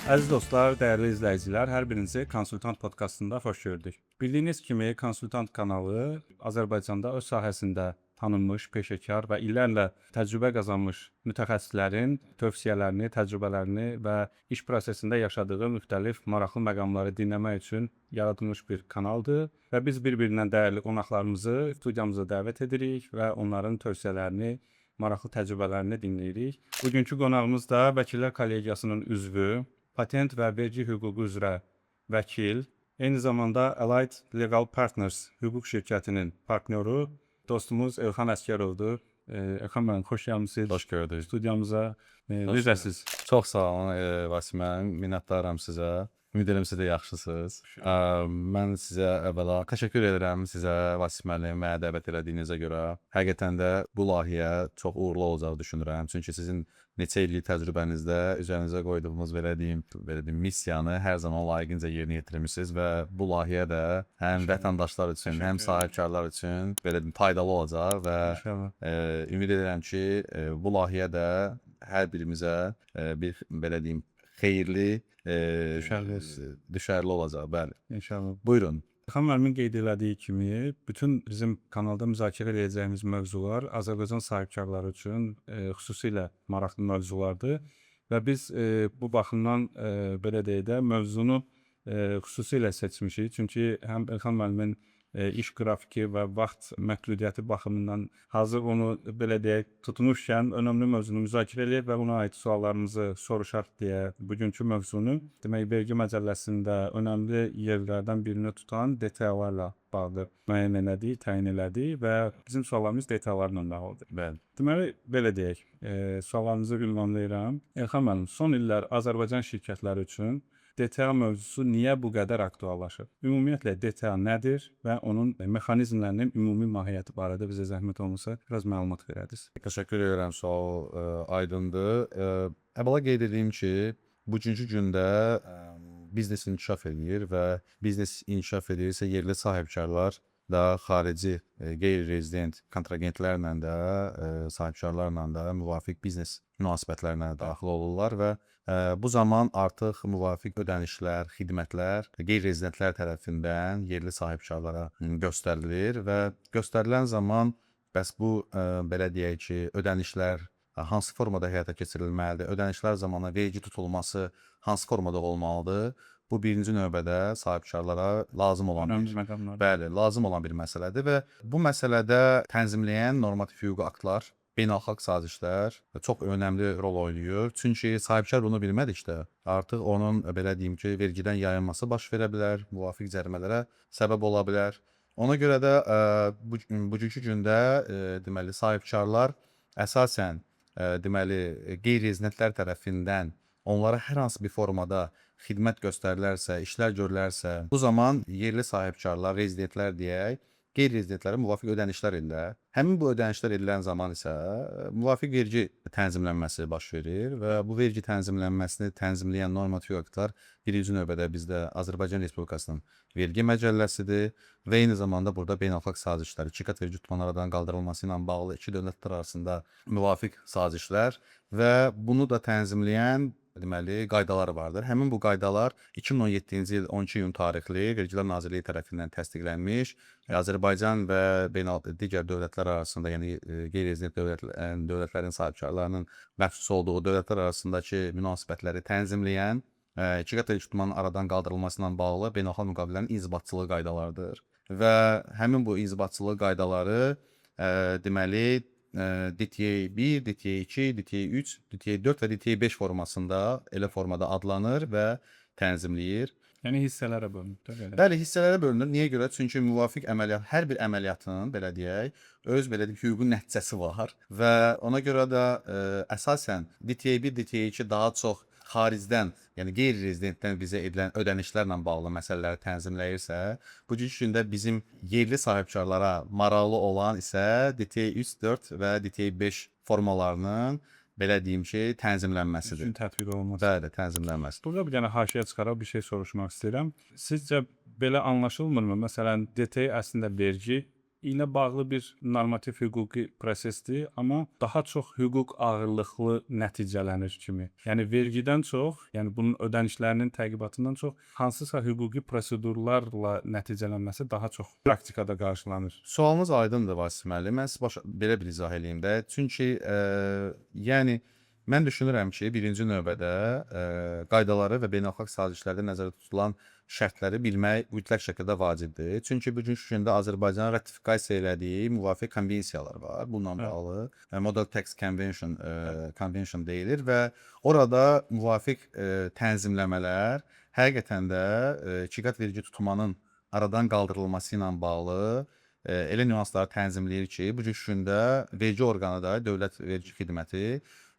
Əziz dostlar, dəyərli izləyicilər, hər birinizi Konsultant podkastında xoş gördük. Bildiyiniz kimi, Konsultant kanalı Azərbaycanda öz sahəsində tanınmış, peşəkar və illərlə təcrübə qazanmış mütəxəssislərin tövsiyələrini, təcrübələrini və iş prosesində yaşadığı müxtəlif maraqlı məqamları dinləmək üçün yaradılmış bir kanaldır və biz bir-birindən dəyərli qonaqlarımızı studiyamıza dəvət edirik və onların tövsiyələrini, maraqlı təcrübələrini dinləyirik. Bugünkü qonağımız da Vəkillər Kollegiyasının üzvü, patent və vergi hüququ üzrə vəkil, eyni zamanda Allied Legal Partners hüquq şirkətinin partnyoru dostumuz Elxan Əsgərovdur. Elxan müəllim, xoş gəlmisiniz. Xoş gördük. Studiyamıza. Necəsiz? Çox sağ olun Vasim müəllim, minnətdaram sizə. Ümid edirəm siz də yaxşısınız. Mən sizə əvvəla təşəkkür edirəm sizə Vasim müəllim mənə dəvət elədiyinizə görə. Həqiqətən də bu layihə çox uğurlu olacaq düşünürəm. Çünki sizin neçə illik təcrübənizdə üzərinizə qoyduğunuz belə deyim missiyanı hər zaman layiqincə yerinə yetirmisiniz və bu layihə də həm vətəndaşlar üçün, həm sahibkarlar üçün belə deyim faydalı olacaq və ümid edirəm ki, bu layihə də hər birimizə bir belə deyim xeyirli düşərli olacaq, bəli. İnşallah. Buyurun. Elxan müəllimin qeyd elədiyi kimi, bütün bizim kanalda müzakirə edəcəyimiz mövzular Azərbaycan sahibkarları üçün xüsusilə maraqlı mövzulardır və biz bu baxımdan belə deyək də mövzunu xüsusilə seçmişik. Çünki həm Elxan müəllimin iş qrafiki və vaxt məhdudiyyəti baxımından hazır onu belə deyək tutmuşkən önəmli mövzunu müzakirə edib və buna aid suallarımızı soruşaq deyə bugünkü mövzunu demək vergi məcəlləsində önəmli yerlərdən birini tutan detallarla bağlı müəyyən elədik, təyin elədik və bizim suallarımız detallarla bağlıdır. Bəli. Deməli belə deyək, suallarınızı ünvanlayıram. Elxan müəllim, son illər Azərbaycan şirkətləri üçün DTA mövzusu niyə bu qədər aktuallaşır? Ümumiyyətlə DTA nədir və onun mexanizmlərinin ümumi mahiyyəti barədə bizə zəhmət olmasa biraz məlumat verərdiniz. Təşəkkür edirəm, sual aydındır. Əvvəla qeyd edeyim ki, bugünkü gündə biznes inkişaf edir və biznes inkişaf edirsə yerli sahibkarlar da xarici qeyri-rezident kontragentlərlə də, sahibkarlarla da müvafiq biznes münasibətlərinə daxil olurlar və bu zaman artıq müvafiq ödənişlər, xidmətlər qeyri-rezidentlər tərəfindən yerli sahibkarlara göstərilir və göstərilən zaman bəs bu belə deyək ki, ödənişlər hansı formada həyata keçirilməlidir? Ödənişlər zamanı vergi tutulması hansı formada olmalıdır? Bu birinci növbədə sahibkarlara lazım olan lazım olan bir məsələdir və bu məsələdə tənzimləyən normativ hüquqi aktlar, beynəlxalq sazişlər çox önəmli rol oynayır. Çünki sahibkar bunu bilmədikdə artıq onun belə deyim ki, vergidən yayınması baş verə bilər, müvafiq cərimələrə səbəb ola bilər. Ona görə də bugünkü gündə deməli sahibkarlar əsasən deməli qeyri-rezidentlər tərəfindən onlara hər hansı bir formada xidmət göstərilərsə, işlər görülərsə, bu zaman yerli sahibkarlar, rezidentlər deyək, qeyri-rezidentlərə müvafiq ödənişlər edirlər. Həmin bu ödənişlər edilən zaman isə müvafiq vergi tənzimlənməsi baş verir və bu vergi tənzimlənməsini tənzimləyən normativ aktlar birinci növbədə bizdə Azərbaycan Respublikasının vergi məcəlləsidir və eyni zamanda burada beynəlxalq sazişlər, iki qat vergi tutmanın aradan qaldırılması ilə bağlı iki dövlətlər arasında müvafiq sazişlər və bunu da tənzimləyən deməli qaydalar vardır. Həmin bu qaydalar 2017-ci il 12 iyun tarixli Vergilər Nazirliyi tərəfindən təsdiqlənmiş, Azərbaycan və digər dövlətlər arasında, yəni qeyri-rezident dövlətlərin sahibkarlarının məxsus olduğu dövlətlər arasındakı münasibətləri tənzimləyən, iki qat vergi tutmanın aradan qaldırılması ilə bağlı beynəlxalq müqavilələrin inzibatçılığı qaydalarıdır. Və həmin bu inzibatçılıq qaydaları deməli DTA 1, DTA 2, DTA 3, DTA 4 və DTA 5 formasında elə formada adlanır və tənzimləyir. Yəni hissələrə bölünür. Bəli, hissələrə bölünür. Niyə görə? Çünki müvafiq əməliyyat, hər bir əməliyyatın belə deyək, öz belə deyək hüquqi nəticəsi var və ona görə də əsasən DTA 1, DTA 2 daha çox xaricdən, yəni qeyri-rezidentdən bizə edilən ödənişlərlə bağlı məsələləri tənzimləyirsə, bugünkü gündə bizim yerli sahibkarlara maraqlı olan isə DTA 3, 4 və DTA 5 formalarının belə deyim ki, tənzimlənməsidir. Tətbiq olunması. Bəli, tənzimlənməsi. Burada bir dənə haşiyə çıxaraq bir şey soruşmaq istəyirəm. Sizcə belə anlaşılmırmı? Məsələn, DTA əslində vergi ilə bağlı bir normativ hüquqi prosesdir, amma daha çox hüquq ağırlıqlı nəticələnir kimi. Yəni vergidən çox, yəni bunun ödənişlərinin təqibatından çox hansısa hüquqi prosedurlarla nəticələnməsi daha çox praktikada qarşılanır. Sualınız aydındır Vasif müəllim. Mən sizə belə bir izah eləyim də. Çünki yəni mən düşünürəm ki, birinci növbədə qaydaları və beynəlxalq sazişlərdə nəzərdə tutulan şərtləri bilmək mütləq şəkildə vacibdir. Çünki bugünkü gündə Azərbaycan ratifikasiya elədiyi müvafiq konvensiyalar var. Bununla bağlı Model Tax Convention deyilir və orada müvafiq tənzimləmələr həqiqətən də ikiqat vergi tutumunun aradan qaldırılması ilə bağlı elə nüansları tənzimləyir ki, bugünkü gündə vergi orqanı da Dövlət Vergi Xidməti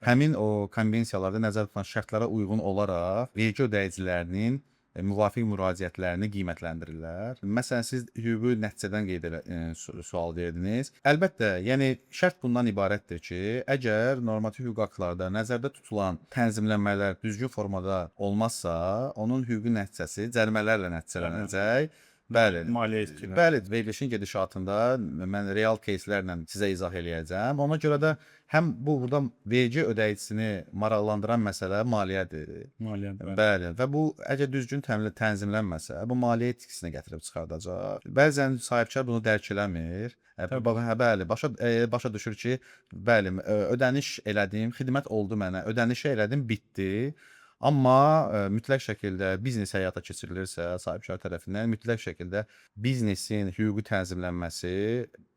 həmin o konvensiyalarda nəzərdə tutulan şərtlərə uyğun olaraq vergi ödəyicilərinin müvafiq müraciətlərini qiymətləndirirlər. Məsələn, siz hüquqi nəticədən sual verdiniz. Əlbəttə, yəni şərt bundan ibarətdir ki, əgər normativ hüquq aktlarda nəzərdə tutulan tənzimlənmələr düzgün formada olmazsa, onun hüquqi nəticəsi cərimələrlə nəticələnəcək. Bəli. Maliyyə itkiləri. Bəli, verilişin gedişatında mən real кейslərlə sizə izah eləyəcəm. Ona görə də həm burada vergi ödəyicisini maraqlandıran məsələ maliyyədir. Maliyyədir. Bəli, və bu əgər düzgün tənzimlənməsə, bu maliyyə itkisinə gətirib çıxardacaq. Bəzən sahibkar bunu dərk eləmir. Bəli, başa düşür ki, bəli, ödəniş elədim, xidmət oldu mənə, ödənişi elədim, bitdi. Amma mütləq şəkildə biznes həyata keçirilirsə sahibkar tərəfindən mütləq şəkildə biznesin hüquqi tənzimlənməsi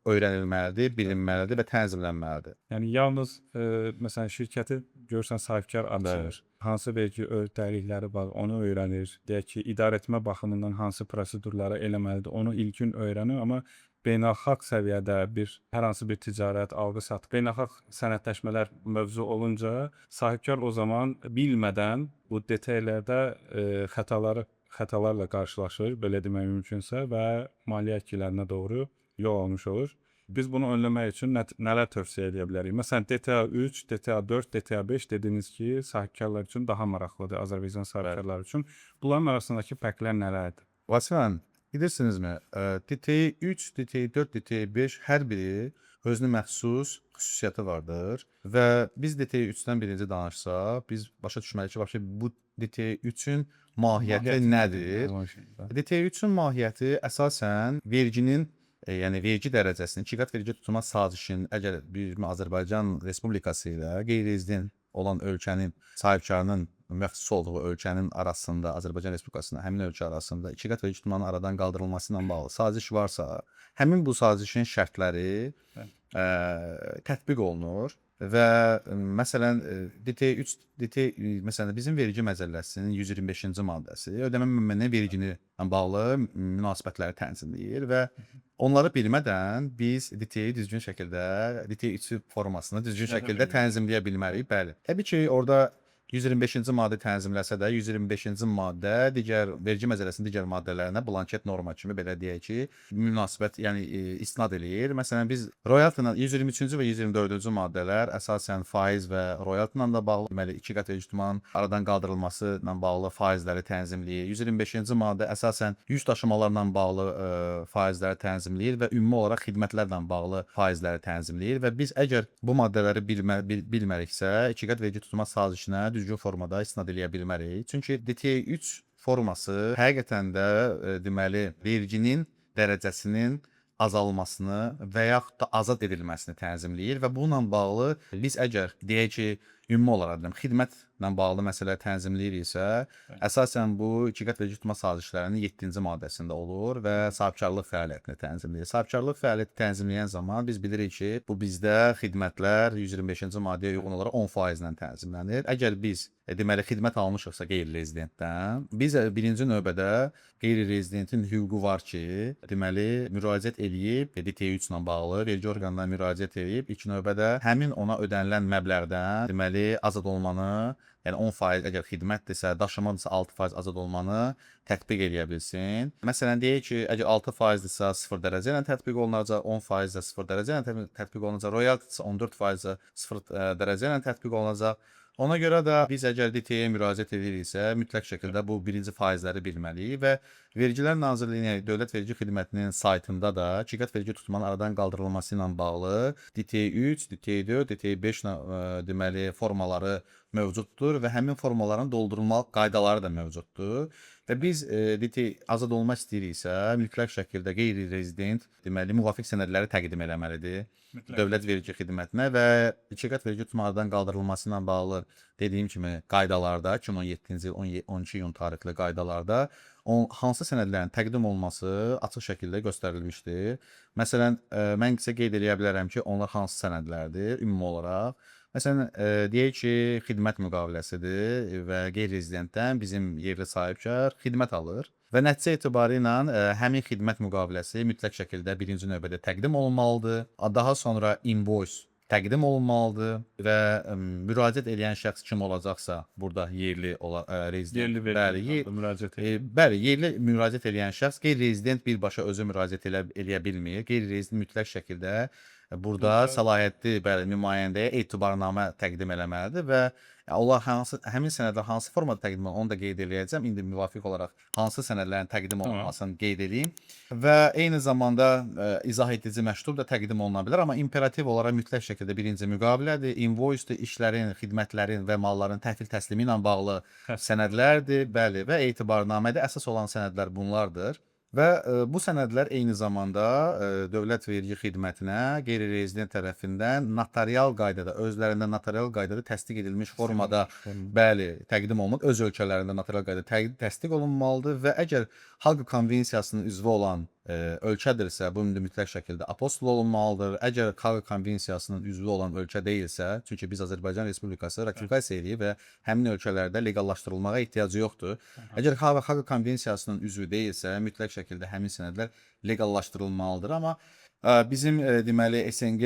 öyrənilməlidir, bilinməlidir və tənzimlənməlidir. Yəni yalnız məsələn şirkəti görsən sahibkar açır. Hansı vergi öhdəlikləri var, onu öyrənir. Deyək ki, idarəetmə baxımından hansı prosedurları eləməlidir, onu ilkin öyrənir, amma beynəlxalq səviyyədə hər hansı bir ticarət, alqı-satqı, beynəlxalq sənədləşmələr mövzu olunca sahibkar o zaman bilmədən bu detallərdə xətalarla qarşılaşır, belə demək mümkünsə və maliyyə itkilərinə doğru yol almış olur. Biz bunu önləmək üçün nələr tövsiyə edə bilərik? Məsələn, DTA 3, DTA 4, DTA 5 dediniz ki, sahibkarlar üçün daha maraqlıdır, Azərbaycan sahibkarları üçün. Bunların arasındakı fərqlər nələrdir? Vasif müəllim, bilirsinizmi? DTA 3, DTA 4, DTA 5 hər biri özünə məxsus xüsusiyyəti vardır və biz DTA 3-dən birinci danışsaq, biz başa düşməliyik ki, bu DTA 3-ün mahiyyəti nədir? DTA 3-ün mahiyyəti əsasən verginin yəni vergi dərəcəsinin, ikiqat vergi tutulma sazişinin əgər bir Azərbaycan Respublikası ilə qeyri-rezident olan ölkənin sahibkarının məxsus olduğu ölkənin arasında, Azərbaycan Respublikasına həmin ölkə arasında ikiqat vergi tutumunun aradan qaldırılması ilə bağlı saziş varsa, həmin bu sazişin şərtləri tətbiq olunur və məsələn DTA 3 məsələn bizim vergi məcəlləsinin 125-ci maddəsi ödəmə məmnuniyyət vergini ilə bağlı münasibətləri tənzimləyir və onları bilmədən biz DTA-yı düzgün şəkildə, DTA 3 formasını düzgün şəkildə tənzimləyə bilmərik. Bəli. Təbii ki, orada 125-ci maddə tənzimləsə də 125-ci maddə digər vergi məcəlləsinin digər maddələrinə blanket norma kimi belə deyək ki, münasibət, yəni istinad eləyir. Məsələn biz royalty ilə 123-cü və 124-cü maddələr əsasən faiz və royalty ilə də bağlı, deməli ikiqat vergi tutumunun aradan qaldırılması ilə bağlı faizləri tənzimləyir. 125-ci maddə əsasən yük daşımalarla bağlı faizləri tənzimləyir və ümumi olaraq xidmətlərlə bağlı faizləri tənzimləyir və biz əgər bu maddələri bilməriksə, ikiqat vergi tutulma sazişinə düzgün formada istinad eləyə bilmərik. Çünki DTA 3 forması həqiqətən də deməli verginin dərəcəsinin azalmasını və yaxud da azad edilməsini tənzimləyir və bununla bağlı biz əgər deyək ki, ümumi olaraq xidmətlə bağlı məsələ tənzimləyiriksə, əsasən bu ikiqat vergi tutma sazişlərinin 7-ci maddəsində olur və sahibkarlıq fəaliyyətini tənzimləyir. Sahibkarlıq fəaliyyəti tənzimləyən zaman biz bilirik ki, bu bizdə xidmətlər 125-ci maddəyə uyğun olaraq 10% tənzimlənir. Əgər biz deməli xidmət almışıqsa qeyri-rezidentdən, biz birinci növbədə qeyri-rezidentin hüququ var ki, deməli müraciət eləyib DTA 3 ilə bağlı vergi orqanına müraciət edib ilk növbədə həmin ona ödənilən məbləğdən deməli azad olmanı, yəni 10% əgər xidmətdirsə, daşımadırsa 6% azad olmanı tətbiq edə bilsin. Məsələn deyək ki, əgər 6%dirsə 0 dərəcə ilə tətbiq olunacaq, 10% də 0 dərəcə ilə tətbiq olunacaq, royalty isə 14% də 0 dərəcə ilə tətbiq olunacaq. Ona görə də biz əgər DT-yə müraciət ediriksə, mütləq şəkildə bu birinci faizləri bilməliyik və Vergilər Nazirliyinin Dövlət Vergi Xidmətinin saytında da qiymət vergi tutumunun aradan qaldırılması ilə bağlı DT3, DT4, DT5 deməli formaları mövcuddur və həmin formaların doldurulma qaydaları da mövcuddur. Və biz DT azad olmaq istəyiriksə, mütləq şəkildə qeyri-rezident deməli müvafiq sənədləri təqdim etməlidir. Dövlət Vergi Xidmətinə və qiymət vergi tutumunun aradan qaldırılması ilə bağlı dediyim kimi qaydalarda 2017-ci il 12 iyun tarixli qaydalarda hansı sənədlərin təqdim olunması açıq şəkildə göstərilmişdir. Məsələn, mən sizə qeyd edə bilərəm ki, onlar hansı sənədlərdir ümumi olaraq. Məsələn, deyək ki, xidmət müqaviləsidir və qeyri-rezidentdən bizim yerli sahibkar xidmət alır və nəticə etibarı ilə həmin xidmət müqaviləsi mütləq şəkildə birinci növbədə təqdim olunmalıdır. Daha sonra invoice təqdim olunmalıdır və müraciət edən şəxs kim olacaqsa, burada yerli rezident, bəli, yerli müraciət edən şəxs qeyri-rezident birbaşa özü müraciət eləyə bilmir. Qeyri-rezident mütləq şəkildə burada səlahiyyətli nümayəndəyə etibarnamə təqdim eləməlidir və onlar həmin sənədlər hansı formada təqdim olunur, onu da qeyd eləyəcəm. İndi müvafiq olaraq hansı sənədlərin təqdim olunmasını qeyd edeyim və eyni zamanda izah edici məktub da təqdim oluna bilər, amma imperativ olaraq mütləq şəkildə birinci müqavilədir, invoice-dir, işlərin, xidmətlərin və malların təhvil təslimi ilə bağlı sənədlərdir, bəli, və etibarnamədə əsas olan sənədlər bunlardır. Və bu sənədlər eyni zamanda Dövlət Vergi Xidmətinə qeyri-rezident tərəfindən notarial qaydada, özlərində notarial qaydada təsdiq edilmiş formada, bəli, təqdim olunub, öz ölkələrində notarial qaydada təsdiq olunmalıdır və əgər Haqq Konvensiyasının üzvü olan ölkədirsə, bu mütləq şəkildə apostol olunmalıdır. Əgər Haqq Konvensiyasının üzvü olan ölkə deyilsə, çünki biz Azərbaycan Respublikası ratifikasiya eləyib və həmin ölkələrdə legallaşdırılmağa ehtiyacı yoxdur. Əgər Haqq Konvensiyasının üzvü deyilsə, mütləq şəkildə həmin sənədlər legallaşdırılmalıdır. Amma bizim deməli SNG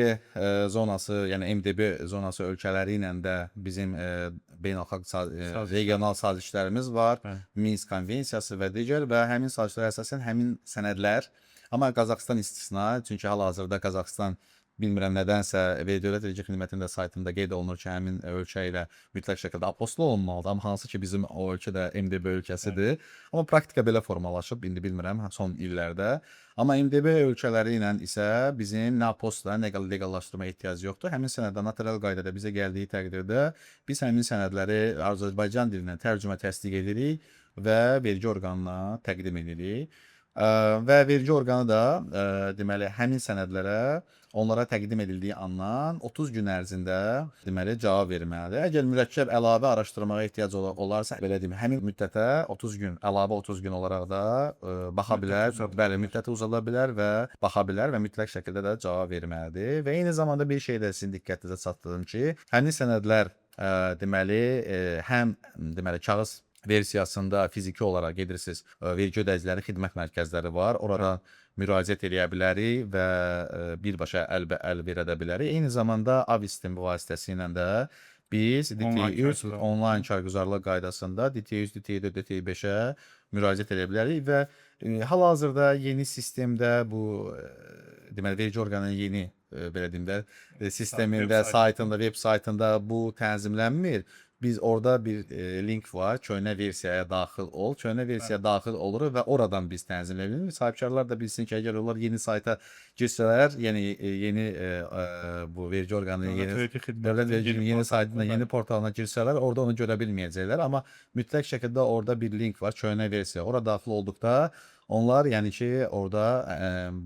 zonası, yəni MDB zonası ölkələri ilə də bizim beynəlxalq regional sazişlərimiz var. Minsk Konvensiyası və digər və həmin sazişlərə əsasən həmin sənədlər, amma Qazaxıstan istisna, çünki hal-hazırda Qazaxıstan bilmirəm nədənsə Dövlət Vergi Xidmətinin də saytında qeyd olunur ki, həmin ölkə ilə mütləq şəkildə apostol olunmalıdır. Amma hansı ki bizim o ölkə də MDB ölkəsidir. Amma praktika belə formalaşıb, indi bilmirəm son illərdə. Amma MDB ölkələri ilə isə bizim nə apostla, nə legallaşdırma ehtiyacı yoxdur. Həmin sənədlər notarial qaydada bizə gəldiyi təqdirdə biz həmin sənədləri Azərbaycan dilindən tərcümə təsdiq edirik və vergi orqanına təqdim edirik. Və vergi orqanı da deməli həmin sənədlərə onlara təqdim edildiyi andan 30 gün ərzində deməli cavab verməlidir. Əgər mürəkkəb əlavə araşdırmağa ehtiyac olarsa, belə deyim, həmin müddətə 30 gün, əlavə 30 gün olaraq da baxa bilər, bəli, müddəti uzada bilər və baxa bilər və mütləq şəkildə də cavab verməlidir. Və eyni zamanda bir şey də sizin diqqətinizə çatdırdım ki, həmin sənədlər deməli həm deməli kağız versiyasında fiziki olaraq gedirsiniz, vergi ödəyicilərinin xidmət mərkəzləri var. Oradan müraciət edə bilərik və birbaşa əlbəəl verə də bilərik. Eyni zamanda Avistim vasitəsilə də biz DT3 onlayn kargüzarlıq qaydasında DT3, DT4, DT5-ə müraciət edə bilərik və hal-hazırda yeni sistemdə bu deməli vergi orqanının yeni belə deyim də sistemində, saytında, veb saytında bu tənzimlənmir. Biz orada bir link var, köhnə versiyaya daxil ol. Köhnə versiyaya daxil oluruq və oradan biz tənzimləyirik. Sahibkarlar da bilsin ki, əgər onlar yeni sayta girsələr, yəni yeni bu vergi orqanının Dövlət Verginin yeni saytına, yeni portalına girsələr, orada onu görə bilməyəcəklər. Amma mütləq şəkildə orada bir link var, köhnə versiya. Ora daxil olduqda onlar, yəni ki, orada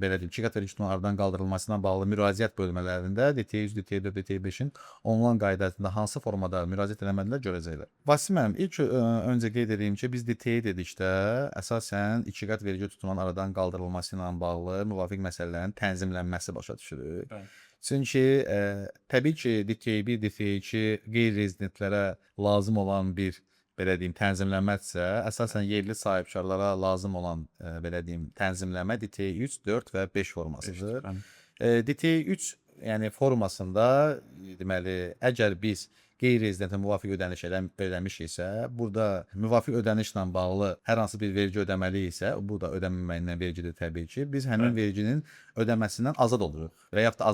belə deyim, qiymət vergi tutumunun aradan qaldırılmasına bağlı müraciət bölmələrində DT100, DT4, DT5-in onlayn qaydasında hansı formada müraciət etməlidirlər görəcəklər. Vasim müəllim, ilk öncə qeyd edeyim ki, biz DT dedikdə əsasən qiymət vergi tutumunun aradan qaldırılması ilə bağlı müvafiq məsələlərin tənzimlənməsi başa düşürük. Çünki təbii ki, DT1, DT2 qeyri-rezidentlərə lazım olan bir belə deyim, tənzimlənmədirsə, əsasən yerli sahibkarlara lazım olan belə deyim, tənzimləmə DT3, 4 və 5 formasıdır. DT3 yəni formasında deməli, əgər biz qeyri-rezidentə müvafiq ödəniş eləmişiksə, burada müvafiq ödənişlə bağlı hər hansı bir vergi ödəməliyiksə, bu da ödənilməyindən vergidir təbii ki. Biz həmin verginin ödəməsindən azad oluruq və yaxud da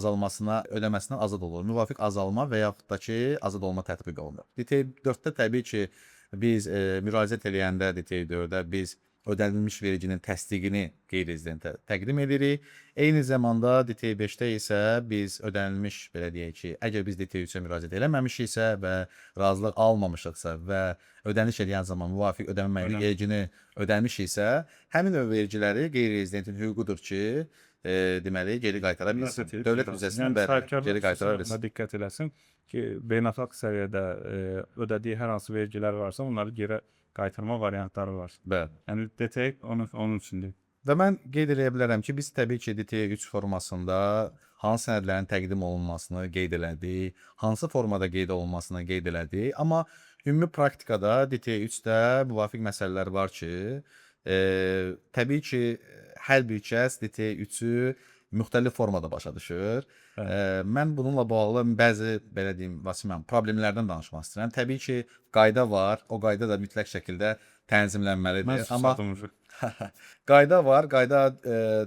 ödəməsindən azad oluruq. Müvafiq azalma və yaxud da ki, azad olma tətbiq olunur. DTI 4-də təbii ki, biz müraciət eləyəndə DTI 4-də biz ödənilmiş verginin təsdiqini qeyri-rezidentə təqdim edirik. Eyni zamanda DTI 5-də isə biz ödənilmiş, belə deyək ki, əgər biz DTI 3-ə müraciət eləməmişiksə və razılıq almamışıqsa və ödəniş edən zaman müvafiq ödənilməli vergini ödəmişiksə, həmin o vergiləri qeyri-rezidentin hüququdur ki, deməli geri qaytara bilsin. Dövlət büdcəsindən geri qaytara bilsin. Diqqət eləsin ki, beynəlxalq səviyyədə ödədiyi hər hansı vergilər varsa, onları geri qaytarma variantları var. Bəli. Yəni DTI onun üçündür. Və mən qeyd edə bilərəm ki, biz təbii ki, DTI 3 formasında hansı sənədlərin təqdim olunmasını qeyd elədik, hansı formada qeyd olunmasını qeyd elədik, amma ümumi praktikada DTI 3-də müvafiq məsələlər var ki, təbii ki, hər bir kəs DTI 3-ü müxtəlif formada başa düşür. Mən bununla bağlı bəzi, belə deyim, Vasim, problemlərdən danışmaq istəyirəm. Təbii ki, qayda var, o qayda da mütləq şəkildə tənzimlənməlidir. Amma qayda var, qayda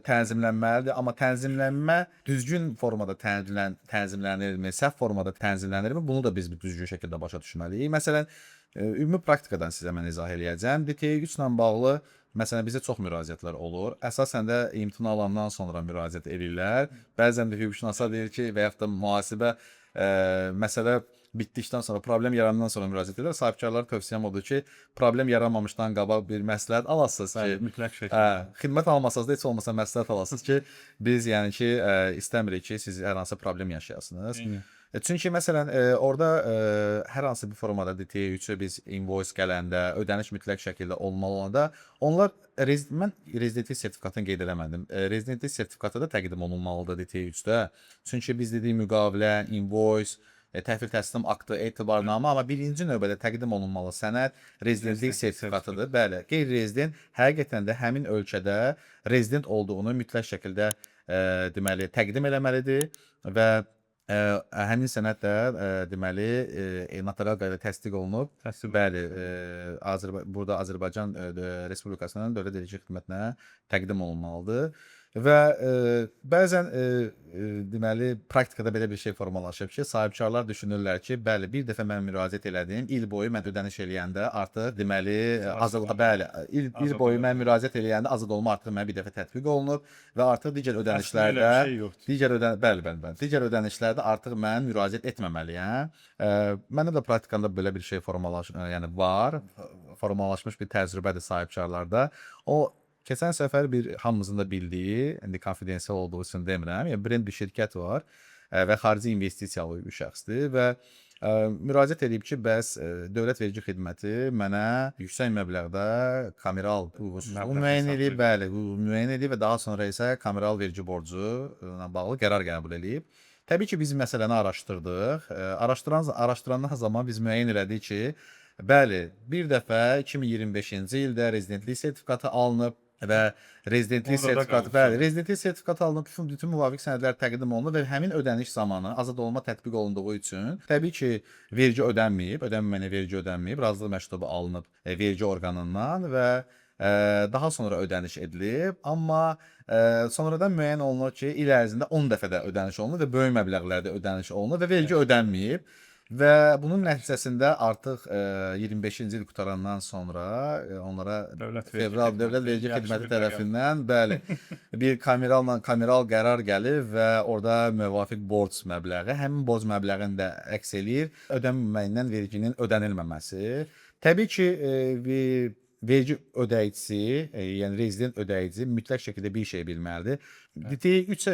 tənzimlənməlidir, amma tənzimlənmə düzgün formada tənzimlənirmi, səhv formada tənzimlənirmi, bunu da biz düzgün şəkildə başa düşməliyik. Məsələn, ümumi praktikadan sizə mən izah eləyəcəm. DTI 3 ilə bağlı məsələn, bizə çox müraciətlər olur. Əsasən də imtina alandan sonra müraciət edirlər. Bəzən də hüquqşünaslar deyir ki, və yaxud da mühasibə məsələ bitdikdən sonra, problem yaranandan sonra müraciət edirlər. Sahibkarlara tövsiyəm odur ki, problem yaranmamışdan qabaq bir məsləhət alasınız ki, mütləq şəkildə xidmət almasanız da heç olmasa məsləhət alasınız ki, biz yəni ki, istəmirik ki, siz hər hansı problem yaşayasınız. Çünki məsələn, orada hər hansı bir formada DTI 3-ə biz invoice gələndə, ödəniş mütləq şəkildə olmalı olanda, onlar mən rezidentlik sertifikatını qeyd eləmədim. Rezidentlik sertifikatı da təqdim olunmalıdır DTI 3-də. Çünki biz dedik müqavilə, invoice, təhvil təslim aktı, etibarnamə, amma birinci növbədə təqdim olunmalı sənəd rezidentlik sertifikatıdır. Bəli, qeyri-rezident həqiqətən də həmin ölkədə rezident olduğunu mütləq şəkildə deməli təqdim eləməlidir və həmin sənəd də deməli notarial qaydada təsdiq olunub. Bəli, burada Azərbaycan Respublikasının Dövlət Vergi Xidmətinə təqdim olunmalıdır. Və bəzən deməli praktikada belə bir şey formalaşıb ki, sahibkarlar düşünürlər ki, bəli, bir dəfə mən müraciət elədim, il boyu mən ödəniş eləyəndə artıq deməli bəli, il boyu mən müraciət eləyəndə azad olma artıq mənə bir dəfə tətbiq olunub və artıq digər ödənişlərdə digər ödənişlərdə artıq mən müraciət etməməliyəm. Mənim də praktikamda belə bir şey yəni var, formalaşmış bir təcrübədir sahibkarlarda. O keçən səfər bir hamımızın da bildiyi, indi konfidensial olduğu üçün demirəm, yəni brend bir şirkət var və xarici investisiyalı bir şəxsdir və müraciət edib ki, bəs Dövlət Vergi Xidməti mənə yüksək məbləğdə kameral müəyyən edib, bəli, müəyyən edib və daha sonra isə kameral vergi borcu ilə bağlı qərar qəbul edib. Təbii ki, biz məsələni araşdırdıq. Araşdırandan zaman biz müəyyən elədik ki, bəli, bir dəfə 2025-ci ildə rezidentlik sertifikatı alınıb və rezidentlik sertifikatı alınıb, bütün müvafiq sənədlər təqdim olunub və həmin ödəniş zamanı azad olma tətbiq olunduğu üçün təbii ki, vergi ödənməyənə vergi ödənməyib, razılıq məktubu alınıb vergi orqanından və daha sonra ödəniş edilib, amma sonradan müəyyən olunur ki, il ərzində 10 dəfə də ödəniş olunur və böyük məbləğlərdə ödəniş olunur və vergi ödənməyib. Və bunun nəticəsində artıq 25-ci il qutarandan sonra onlara Dövlət Vergi Xidməti tərəfindən bəli bir kameral qərar gəlib və orada müvafiq borc məbləği, həmin borc məbləğini də əks eləyir, ödənilməyindən verginin ödənilməməsi. Təbii ki, vergi ödəyicisi, yəni rezident ödəyici mütləq şəkildə bir şey bilməlidir. DTI 3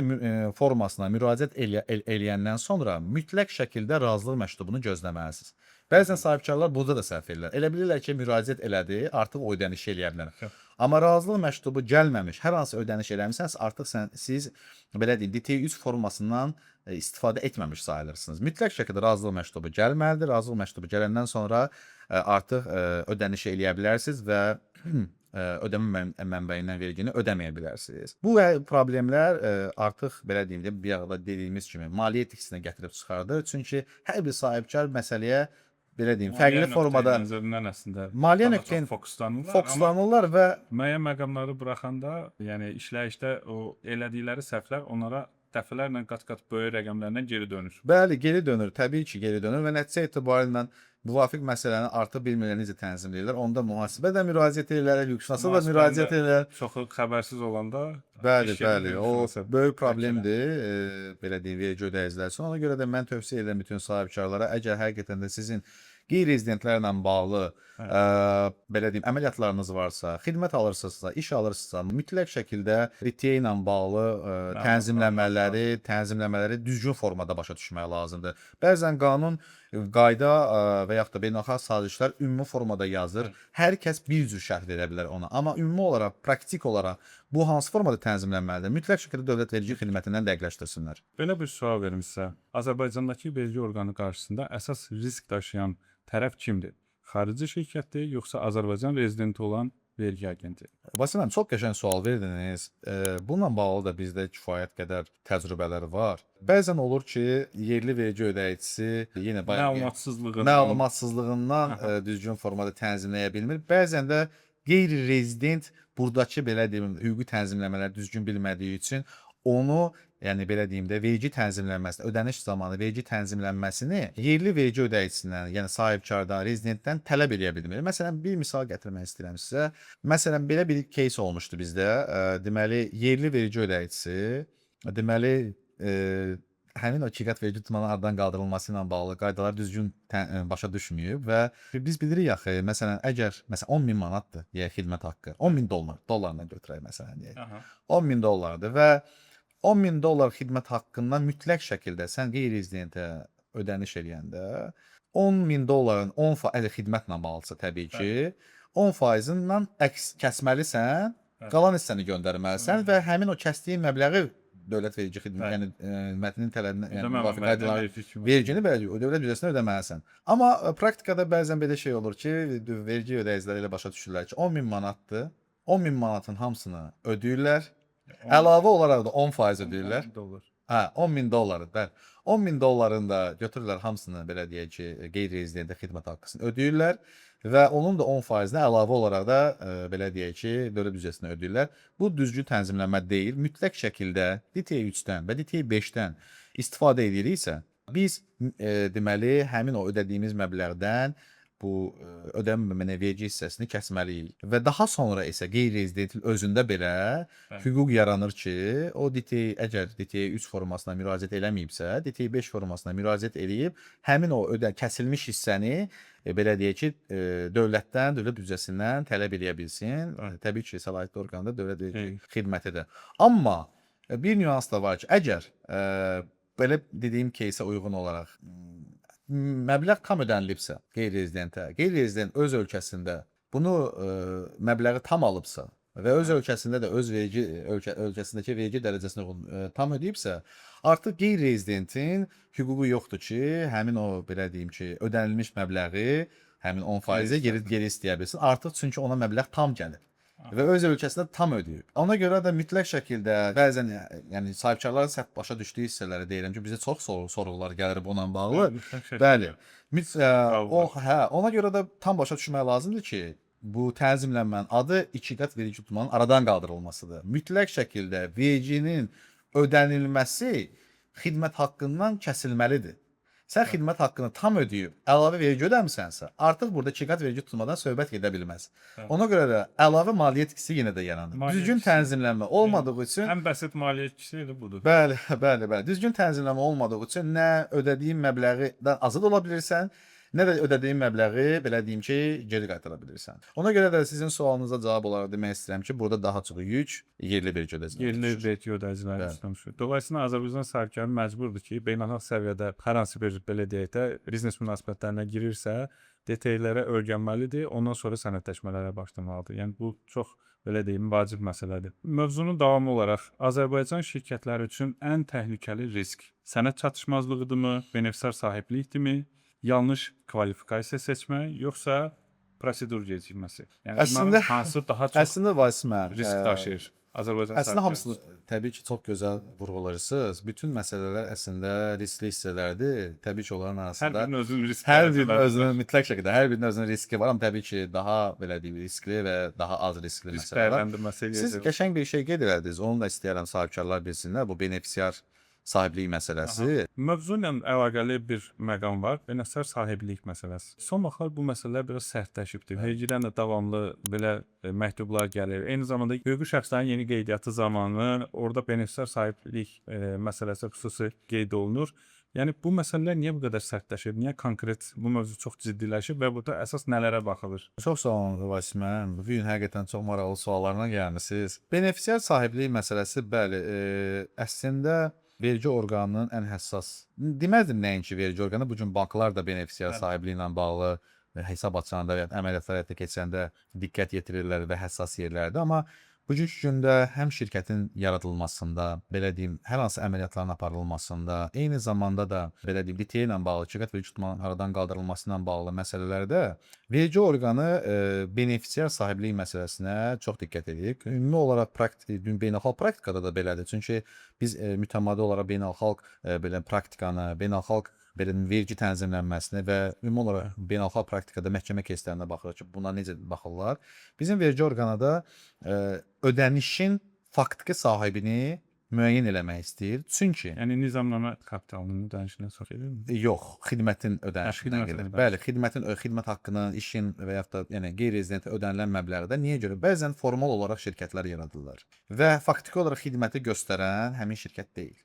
formasına müraciət eləyəndən sonra mütləq şəkildə razılıq məktubunu gözləməlisiniz. Bəzən sahibkarlar burada da səhv edirlər. Elə bilirlər ki, müraciət elədi, artıq o ödənişi eləyə bilər. Amma razılıq məktubu gəlməmiş, hər hansı ödəniş eləmisiniz, artıq siz belə deyim, DTI 3 formasından istifadə etməmiş sayılırsınız. Mütləq şəkildə razılıq məktubu gəlməlidir. Razılıq məktubu gələndən sonra artıq ödənişi eləyə bilərsiniz və ödəmə mənbəyindən vergini ödəməyə bilərsiniz. Bu problemlər artıq belə deyim də bir arada dediyimiz kimi maliyyə itkisinə gətirib çıxardır. Çünki hər bir sahibkar məsələyə belə deyim fərqli formada nəzərindən əslində maliyyə daha nöqteyi çox fokuslanırlar. Amma fokuslanırlar və müəyyən məqamları buraxanda, yəni işləyişdə o elədikləri səhvlər onlara dəfələrlə qat-qat böyük rəqəmlərlə geri dönür. bəli, geri dönür. Təbii ki, geri dönür və nəticə etibarilə müvafiq məsələni artıq bilmirlər necə tənzimləyirlər. Onda mühasibə də müraciət edirlər, hüquqşünasa da müraciət edirlər. Çoxu xəbərsiz olanda Bəli, iş yeri bəli. O hüquqşünası böyük problemdir, belə deyim, vergi ödəyicilər üçün. Ona görə də mən tövsiyə edirəm bütün sahibkarlara, əgər həqiqətən də sizin qeyri-rezidentlərlə bağlı belə deyim, əməliyyatlarınız varsa, xidmət alırsınızsa, iş alırsınızsa, mütləq şəkildə DTA ilə bağlı tənzimləmələri düzgün formada başa düşmək lazımdır. Bəzən qanun, qayda və yaxud da beynəlxalq sazişlər ümumi formada yazır. Hər kəs bir cür şərh verə bilər ona. Amma ümumi olaraq, praktik olaraq bu hansı formada tənzimlənməlidir? Mütləq şəkildə dövlət vergi xidmətindən dəqiqləşdirsinlər. Belə bir sual verim sizə. Azərbaycandakı vergi orqanı qarşısında əsas risk daşıyan tərəf kimdir? Xarici şirkətdir, yoxsa Azərbaycan rezidenti olan vergi agenti? Vasil müəllim, çox qəşəng sual verdiniz. Bununla bağlı da bizdə kifayət qədər təcrübələr var. Bəzən olur ki, yerli vergi ödəyicisi yenə məlumatsızlığından düzgün formada tənzimləyə bilmir. Bəzən də qeyri-rezident burdakı belə deyim, hüquqi tənzimləmələri düzgün bilmədiyi üçün onu, yəni belə deyim də, vergi tənzimlənməsini, ödəniş zamanı vergi tənzimlənməsini yerli vergi ödəyicisindən, yəni sahibkardan, rezidentdən tələb edə bilmir. Məsələn, bir misal gətirmək istəyirəm sizə. Məsələn, belə bir кейs olmuşdu bizdə. Deməli, yerli vergi ödəyicisi, deməli, həmin o ikiqat vergi tutumunun aradan qaldırılması ilə bağlı qaydaları düzgün başa düşməyib və biz bilirik axı, məsələn, əgər 10.000 manatdır, deyək, xidmət haqqı, 10.000 dollarla götürək məsələn, deyək. 10.000 dollardır və 10.000 dollar xidmət haqqından mütləq şəkildə sən qeyri-rezidentə ödəniş eləyəndə 10.000 dolların 10% xidmətlə bağlısa təbii ki, 10%-dən kəsməlisən, qalan hissəni göndərməlisən və həmin o kəsdiyin məbləği dövlət vergi xidmətinin tələbinə, yəni müvafiq qaydalara vergini dövlət büdcəsinə ödəməlisən. Amma praktikada bəzən belə şey olur ki, vergi ödəyicilər elə başa düşürlər ki, 10.000 manatdır, 10.000 manatın hamısını ödəyirlər. Əlavə olaraq da 10% ödəyirlər. 10.000 dolları, bəli. 10.000 dolların da götürürlər hamısını, belə deyək ki, qeyri-rezidentə xidmət haqqısını ödəyirlər və onun da 10%-nə əlavə olaraq da belə deyək ki, dövlət büdcəsinə ödəyirlər. Bu düzgün tənzimlənmə deyil. Mütləq şəkildə DTA 3-dən və DTA 5-dən istifadə ediriksə, biz deməli həmin o ödədiyimiz məbləğdən bu ödənilməyən vergi hissəsini kəsməliyik və daha sonra isə qeyri-rezidentin özündə belə hüquq yaranır ki, o DTA əgər DTA 3 formasına müraciət eləməyibsə, DTA 5 formasına müraciət eləyib həmin o kəsilmiş hissəni belə deyək ki, dövlətdən, dövlət büdcəsindən tələb edə bilsin. Təbii ki, səlahiyyətli orqan da dövlət vergi xidmətidir. Amma bir nüans da var ki, əgər belə dediyim кейsə uyğun olaraq məbləğ tam ödənilibsə qeyri-rezidentə, qeyri-rezident öz ölkəsində bunu məbləği tam alıbsa və öz ölkəsində də öz ölkəsindəki vergi dərəcəsinə tam ödəyibsə, artıq qeyri-rezidentin hüququ yoxdur ki, həmin o belə deyim ki, ödənilmiş məbləği həmin 10%-ə geri istəyə bilsin. Artıq çünki ona məbləğ tam gəlir və öz ölkəsində tam ödəyib. Ona görə də mütləq şəkildə bəzən yəni sahibkarların səhv başa düşdüyü hissələri deyirəm ki, bizə çox sorğular gəlir bununla bağlı. Bəli. Ona görə də tam başa düşmək lazımdır ki, bu tənzimlənmənin adı ikiqat vergi tutumunun aradan qaldırılmasıdır. Mütləq şəkildə verginin ödənilməsi xidmət haqqından kəsilməlidir. Sən xidmət haqqını tam ödəyib, əlavə vergi ödəmisənsə, artıq burada ikiqat vergi tutmadan söhbət gedə bilməz. Ona görə də əlavə maliyyə itkisi yenə də yaranır. Düzgün tənzimlənmə olmadığı üçün ən bəsit maliyyə itkisi elə budur. Bəli. Düzgün tənzimləmə olmadığı üçün nə ödədiyin məbləğdən azad ola bilirsən, nə də ödədiyin məbləği belə deyim ki, geri qaytara bilirsən. Ona görə də sizin sualınıza cavab olaraq demək istəyirəm ki, burada daha çox yük yerli vergi ödəyiciləri. Yerli vergi ödəyiciləri üstünə düşür. Dolayısıyla Azərbaycan sahibkarı məcburdur ki, beynəlxalq səviyyədə hər hansı bir belə deyək də biznes münasibətlərinə girirsə, DTA-lərə öyrənməlidir, ondan sonra sənədləşmələrə başlamalıdır. Yəni bu çox belə deyim vacib məsələdir. Mövzunun davamı olaraq Azərbaycan şirkətləri üçün ən təhlükəli risk sənəd çatışmazlığıdırmı, benefisiar sahiblikdirmi? Yanlış kvalifikasiya seçmək, yoxsa prosedur gecikməsi. Yəni Əslində- bunların hansı daha çox Əslində Vasifə, risk daşıyır? Azərbaycan Əslində hamısı sahibkarları. təbii ki, çox gözəl vurğulayırsınız. Bütün məsələlər əslində riskli hissələrdir. Təbii ki, onların Hər arasında birinin özünün risk hər birinin dərəcələri var. özünün mütləq şəkildə hər birinin özünün riski var, amma təbii ki, daha belə deyim, riskli və daha az riskli Risk məsələlər var. dəyərləndirməsi Siz eləyəcək. qəşəng bir şey qeyd elədiniz. Onu da istəyirəm sahibkarlar bilsinlər. Bu benefisiar sahiblik məsələsi. Mövzu ilə əlaqəli bir məqam var. Benefisiar sahiblik məsələsi. Son vaxtlar bu məsələlər biraz sərtləşibdir. Vergidən də davamlı belə məktublar gəlir. Eyni zamanda hüquqi şəxslərin yeni qeydiyyatı zamanı orada benefisiar sahiblik məsələsi xüsusi qeyd olunur. Yəni bu məsələlər niyə bu qədər sərtləşib? Niyə konkret bu mövzu çox ciddiləşib və burada əsas nələrə baxılır? Çox sağ olun Vasim müəllim. Bu gün həqiqətən çox maraqlı suallarla gəlmisiniz. Benefisiar sahiblik məsələsi bəli, əslində vergi orqanının ən həssas, deməzdim nəinki vergi orqanı, bu gün banklar da benefisiar sahibliyi ilə bağlı hesab açanda və ya əməliyyatlar həyata keçirəndə diqqət yetirirlər və həssas yerlərdir. Amma bugünkü gündə həm şirkətin yaradılmasında, belə deyim, hər hansı əməliyyatların aparılmasında, eyni zamanda da belə deyim, DTE ilə bağlı, şirkət vergi tutmanın aradan qaldırılması ilə bağlı məsələlərdə vergi orqanı benefisiar sahiblik məsələsinə çox diqqət edir. Ümumi olaraq beynəlxalq praktikada da belədir. Çünki biz mütəmadi olaraq beynəlxalq belə praktikanı, beynəlxalq belə vergi tənzimlənməsinə və ümumi olaraq beynəlxalq praktikada məhkəmə keyslərinə baxırıq ki, buna necə baxırlar. Bizim vergi orqanı da ödənişin faktiki sahibini müəyyən eləmək istəyir. Çünki Yəni nizamnamə kapitalının ödənişindən çox eləyirmi? yox, xidmətin ödənişindən xidmətin gedir. ödənişi. Bəli, xidmət haqqının, işin və yaxud da yəni qeyri-rezidentə ödənilən məbləğdə niyə görə? Bəzən formal olaraq şirkətlər yaradırlar və faktiki olaraq xidməti göstərən həmin şirkət deyil.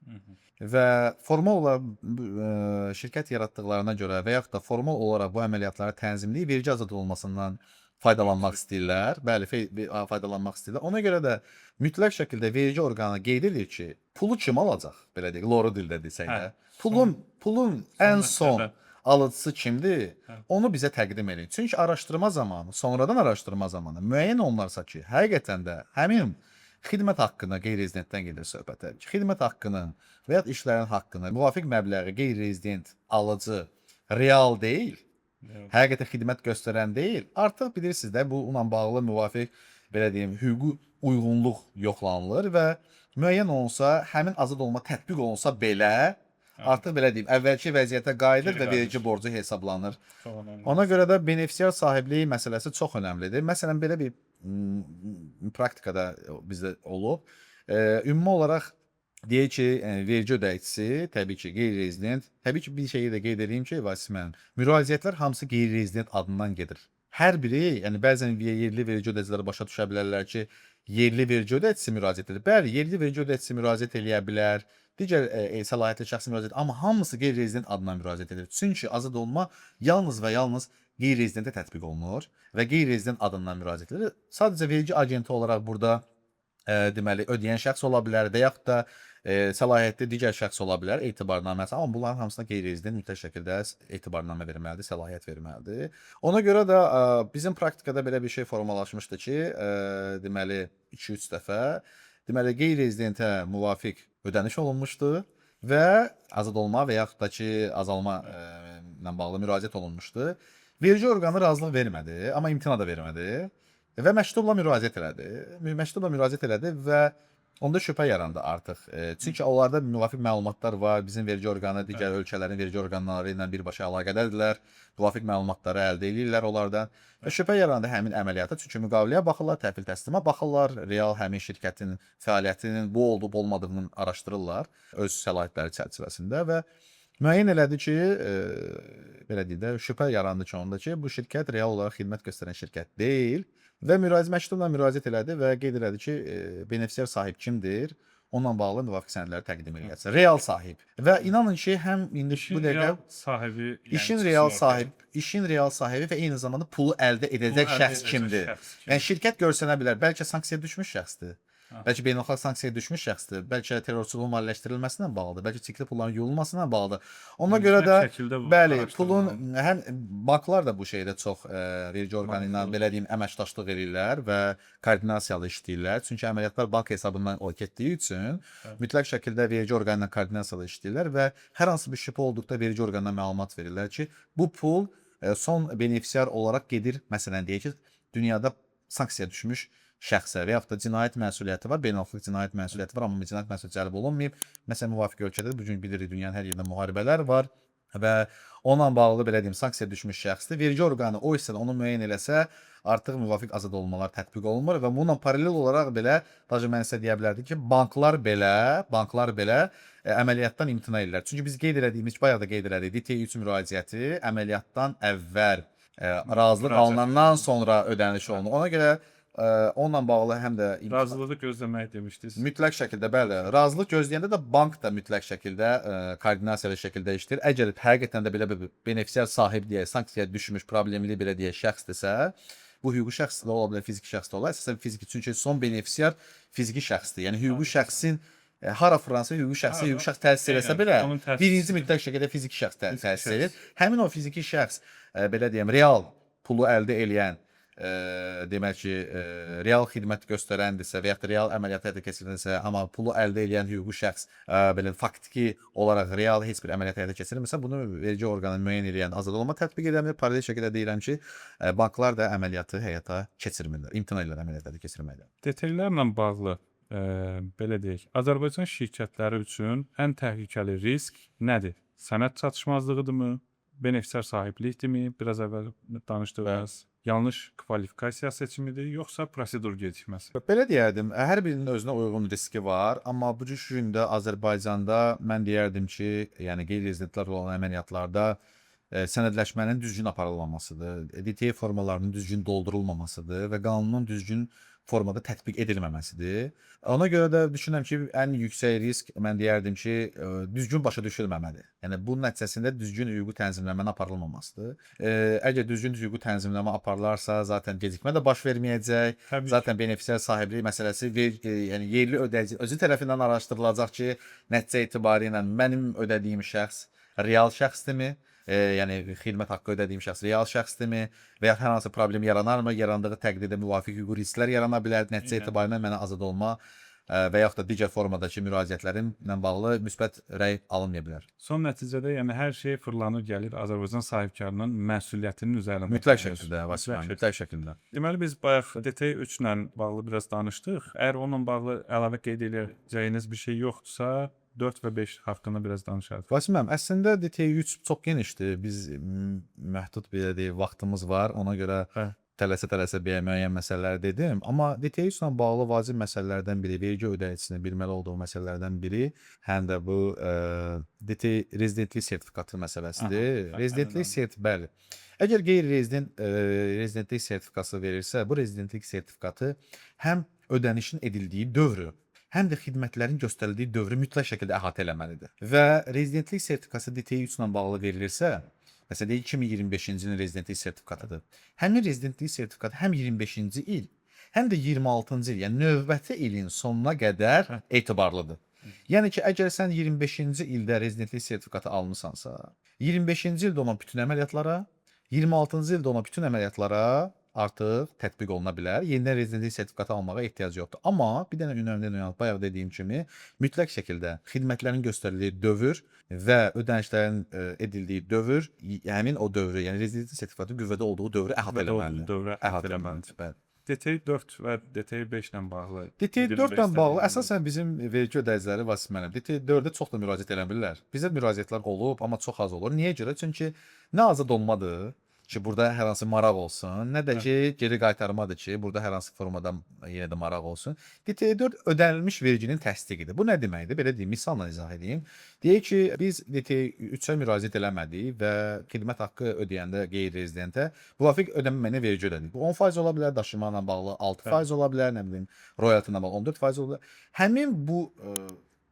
Və formal olaraq şirkət yaratdıqlarına görə və yaxud da formal olaraq bu əməliyyatları tənzimləyib vergi azad olmasından faydalanmaq istəyirlər. Bəli, faydalanmaq istəyirlər. Ona görə də mütləq şəkildə vergi orqanı qeyd edir ki, pulu kim alacaq? Belə deyək, loru dildə desək də. Pulun ən son məsələ. alıcısı kimdir? Onu bizə təqdim edin. Çünki araşdırma zamanı, sonradan araşdırma zamanı müəyyən olunarsa ki, həqiqətən də həmin xidmət haqqına qeyri-rezidentdən gedir söhbət. Təbii ki, xidmət haqqının və ya işlərin haqqını müvafiq məbləği qeyri-rezident alıcı real deyil, həqiqətən xidmət göstərən deyil. Artıq bilirsiniz də bununla bağlı müvafiq belə deyim, hüquqi uyğunluq yoxlanılır və müəyyən olunsa, həmin azad olma tətbiq olunsa belə artıq belə deyim, əvvəlki vəziyyətə qayıdır və vergi borcu hesablanır. Ona görə də benefisiar sahibliyi məsələsi çox önəmlidir. Məsələn, belə bir praktikada bizdə olub. Ümumi olaraq deyək ki, vergi ödəyicisi, təbii ki, qeyri-rezident, təbii ki, bir şeyi də qeyd edeyim ki, Vasim müəllim, müraciətlər hamısı qeyri-rezident adından gedir. Hər biri, yəni bəzən yerli vergi ödəyiciləri başa düşə bilərlər ki, yerli vergi ödəyicisi müraciət edir. Bəli, yerli vergi ödəyicisi müraciət eləyə bilər. Digər səlahiyyətli şəxsi müraciət, amma hamısı qeyri-rezident adına müraciət edir. Çünki azad olma yalnız və yalnız qeyri-rezidentə tətbiq olunur və qeyri-rezident adından müraciət edilir. Sadəcə vergi agenti olaraq burada deməli ödəyən şəxs ola bilər və yaxud da səlahiyyətli digər şəxs ola bilər, etibarnaməsi. Amma bunların hamısına qeyri-rezident mütləq şəkildə etibarnamə verməlidir, səlahiyyət verməlidir. Ona görə də bizim praktikada belə bir şey formalaşmışdı ki, deməli 2-3 dəfə deməli qeyri-rezidentə müvafiq ödəniş olunmuşdu və azad olma və yaxud da ki, azalma ilə bağlı müraciət olunmuşdu. Vergi orqanı razılıq vermədi, amma imtina da vermədi və məktubla müraciət elədi və onda şübhə yarandı artıq. Çünki onlarda müvafiq məlumatlar var. Bizim vergi orqanı digər ölkələrin vergi orqanları ilə birbaşa əlaqədədirlər. Müvafiq məlumatları əldə edirlər onlardan. Və şübhə yarandı həmin əməliyyata. Çünki müqaviləyə baxırlar, təhvil təslimə baxırlar, real həmin şirkətin fəaliyyətinin bu olub olmadığını araşdırırlar öz səlahiyyətləri çərçivəsində və müəyyən elədi ki, belə deyək də, şübhə yarandı ki, onda ki, bu şirkət real olaraq xidmət göstərən şirkət deyil və məktubla müraciət elədi və qeyd elədi ki, benefisiar sahib kimdir? Onunla bağlı müvafiq sənədləri təqdim edəcək. Real sahib. Və inanın ki, həm indi bu dəqiqə sahibi, işin real sahibi və eyni zamanda pulu əldə edəcək şəxs kimdir? Yəni şirkət görsənə bilər, bəlkə sanksiya düşmüş şəxsdir. Bəlkə beynəlxalq sanksiyaya düşmüş şəxsdir. Bəlkə terrorçuluğun maliyyələşdirilməsinə bağlıdır. Bəlkə çirkli pulların yuyulmasına bağlıdır. Ona görə də bəli, pulun həm banklar da bu şeydə çox vergi orqanı ilə belə deyim əməkdaşlıq edirlər və koordinasiyalı işləyirlər. Çünki əməliyyatlar bank hesabından getdiyi üçün mütləq şəkildə vergi orqanı ilə koordinasiyalı işləyirlər və hər hansı bir şübhə olduqda vergi orqanına məlumat verirlər ki, bu pul son benefisiar olaraq gedir, məsələn deyək ki, dünyada sanksiya düşmüş şəxsə və yaxud da cinayət məsuliyyəti var, beynəlxalq cinayət məsuliyyəti var, amma cinayət məsuliyyəti cəlb olunmayıb. Məsələn, müvafiq ölkədə bu gün bilirik, dünyanın hər yerində müharibələr var və onunla bağlı belə deyim, sanksiya düşmüş şəxsdir. Vergi orqanı o hissədə onu müəyyən eləsə, artıq müvafiq azad olunmalar tətbiq olunmur və bununla paralel olaraq belə, daha mən sizə deyə bilərdim ki, banklar belə əməliyyatdan imtina edirlər. Çünki biz qeyd elədiyimiz, bayaq da qeyd elədik, DT3 müraciəti əməliyyatdan əvvəl razılıq alınandan sonra ödəniş olunur. Ona görə onunla bağlı həm də Razılığı gözləmək demişdiniz. mütləq şəkildə bəli, razılıq gözləyəndə də bank da mütləq şəkildə koordinasiyalı şəkildə işləyir. Əgər həqiqətən də belə bir benefisiar sahib deyə, sanksiyaya düşmüş, problemli belə deyə şəxsdirsə, bu hüquqi şəxs də ola bilər, fiziki şəxs də ola bilər. Əsasən fiziki, çünki son benefisiar fiziki şəxsdir. Yəni hüquqi şəxsin hara Fransa hüquqi şəxs təsir eləsə belə, birinci mütləq şəkildə fiziki şəxs təsir edir. Həmin o fiziki şəxs belə deyim, real pulu əldə eləyən, demək ki, real xidmət göstərəndirsə və ya da real əməliyyat həyata keçirilirsə, amma pulu əldə edən hüquqi şəxs belə faktiki olaraq real heç bir əməliyyat həyata keçirilmirsə, bunu vergi orqanı müəyyən edən azad olunma tətbiq edə bilər. Paralel şəkildə deyirəm ki, banklar da əməliyyatı həyata keçirmirlər, imtina edirlər əməliyyatları keçirməkdən. Detallarla bağlı belə deyək, Azərbaycan şirkətləri üçün ən təhlükəli risk nədir? Sənəd çatışmazlığıdırmı? Benefisiar sahiblikdirmi? Biraz əvvəl danışdığınız yanlış kvalifikasiya seçimidir, yoxsa prosedur gecikməsi? Belə deyərdim, hər birinin özünə uyğun riski var, amma bu gündə Azərbaycanda mən deyərdim ki, yəni qeyri-rezidentlər olan əməliyyatlarda sənədləşmənin düzgün aparılmamasıdır, DT formalarının düzgün doldurulmamasıdır və qanunun düzgün formada tətbiq edilməməsidir. Ona görə də düşünürəm ki, ən yüksək risk mən deyərdim ki, düzgün başa düşülməməlidir. Yəni bunun nəticəsində düzgün hüquqi tənzimləmənin aparılmamasıdır. Əgər düzgün hüquqi tənzimləmə aparılarsa, zaten gecikmə də baş verməyəcək. Zaten benefisiar sahiblik məsələsi yəni yerli ödəyici özü tərəfindən araşdırılacaq ki, nəticə etibarilə mənim ödədiyim şəxs real şəxsdirmi? Yəni xidmət haqqı ödədiyim şəxs real şəxsdirmi və ya hər hansı problem yaranarmı? Yarandığı təqdirdə müvafiq hüquqi risklər yarana bilər. Nəticə etibarilə mənə azad olma və yaxud da digər formadakı müraciətlərimlə bağlı müsbət rəy alınmaya bilər. Son nəticədə yəni hər şey fırlanır gəlir Azərbaycan sahibkarının məsuliyyətinin üzərində. Mütləq şəkildə, mütləq şəkildə. Deməli biz bayaq DT3 ilə bağlı biraz danışdıq. Əgər onunla bağlı əlavə qeyd edəcəyiniz bir şey yoxdursa, 4 və 5 haqqında biraz danışarıq. Vasim müəllim, əslində DT3 çox genişdir. Biz məhdud belə deyək, vaxtımız var. Ona görə tələsə müəyyən məsələlər dedim. Amma DT3 ilə bağlı vacib məsələlərdən biri, vergi ödəyicisinin bilməli olduğu məsələlərdən biri həm də bu DT rezidentlik sertifikatı məsələsidir. Rezidentlik bəli. Əgər qeyri-rezidentlik sertifikası verirsə, bu rezidentlik sertifikatı həm ödənişin edildiyi dövrü, həm də xidmətlərin göstərildiyi dövrü mütləq şəkildə əhatə eləməlidir. Və rezidentlik sertifikası DT3 ilə bağlı verilirsə, məsələn, 2025-ci ilin rezidentlik sertifikatıdır. Həmin rezidentlik sertifikatı həm 25-ci il, həm də 26-cı il, yəni növbəti ilin sonuna qədər etibarlıdır. Yəni ki, əgər sən 25-ci ildə rezidentlik sertifikatı almısansa, 25-ci ildə olan bütün əməliyyatlara, 26-cı ildə olan bütün əməliyyatlara artıq tətbiq oluna bilər. Yenidən rezidentlik sertifikatı almağa ehtiyac yoxdur. Amma bir dənə önəmli nüans, bayaq dediyim kimi, mütləq şəkildə xidmətlərin göstərildiyi dövr və ödənişlərin edildiyi dövr, həmin o dövrü, yəni rezidentlik sertifikatı qüvvədə olduğu dövrü əhatə eləməlidir. Əhatə eləməlidir. DT4 və DT5 ilə bağlı. DT4 ilə bağlı əsasən bizim vergi ödəyiciləri Vasim müəllim, DT4-ə çox da müraciət edə bilirlər. Bizə müraciətlər olub, amma çox az olur. Niyə görə? Çünki nə azad olmadır ki, burada hər hansı maraq olsun, nə də ki, geri qaytarmadır ki, burada hər hansı formada yenə də maraq olsun. DT4 ödənilmiş verginin təsdiqidir. Bu nə deməkdir? Belə deyim, misalla izah edeyim. Deyək ki, biz DT3-ə müraciət eləmədik və xidmət haqqı ödəyəndə qeyri-rezidentə müvafiq ödənməyinə vergi ödədik. Bu 10% ola bilər, daşınma ilə bağlı 6% ola bilər, nə bilim, royalty ilə bağlı 14% ola bilər. Həmin bu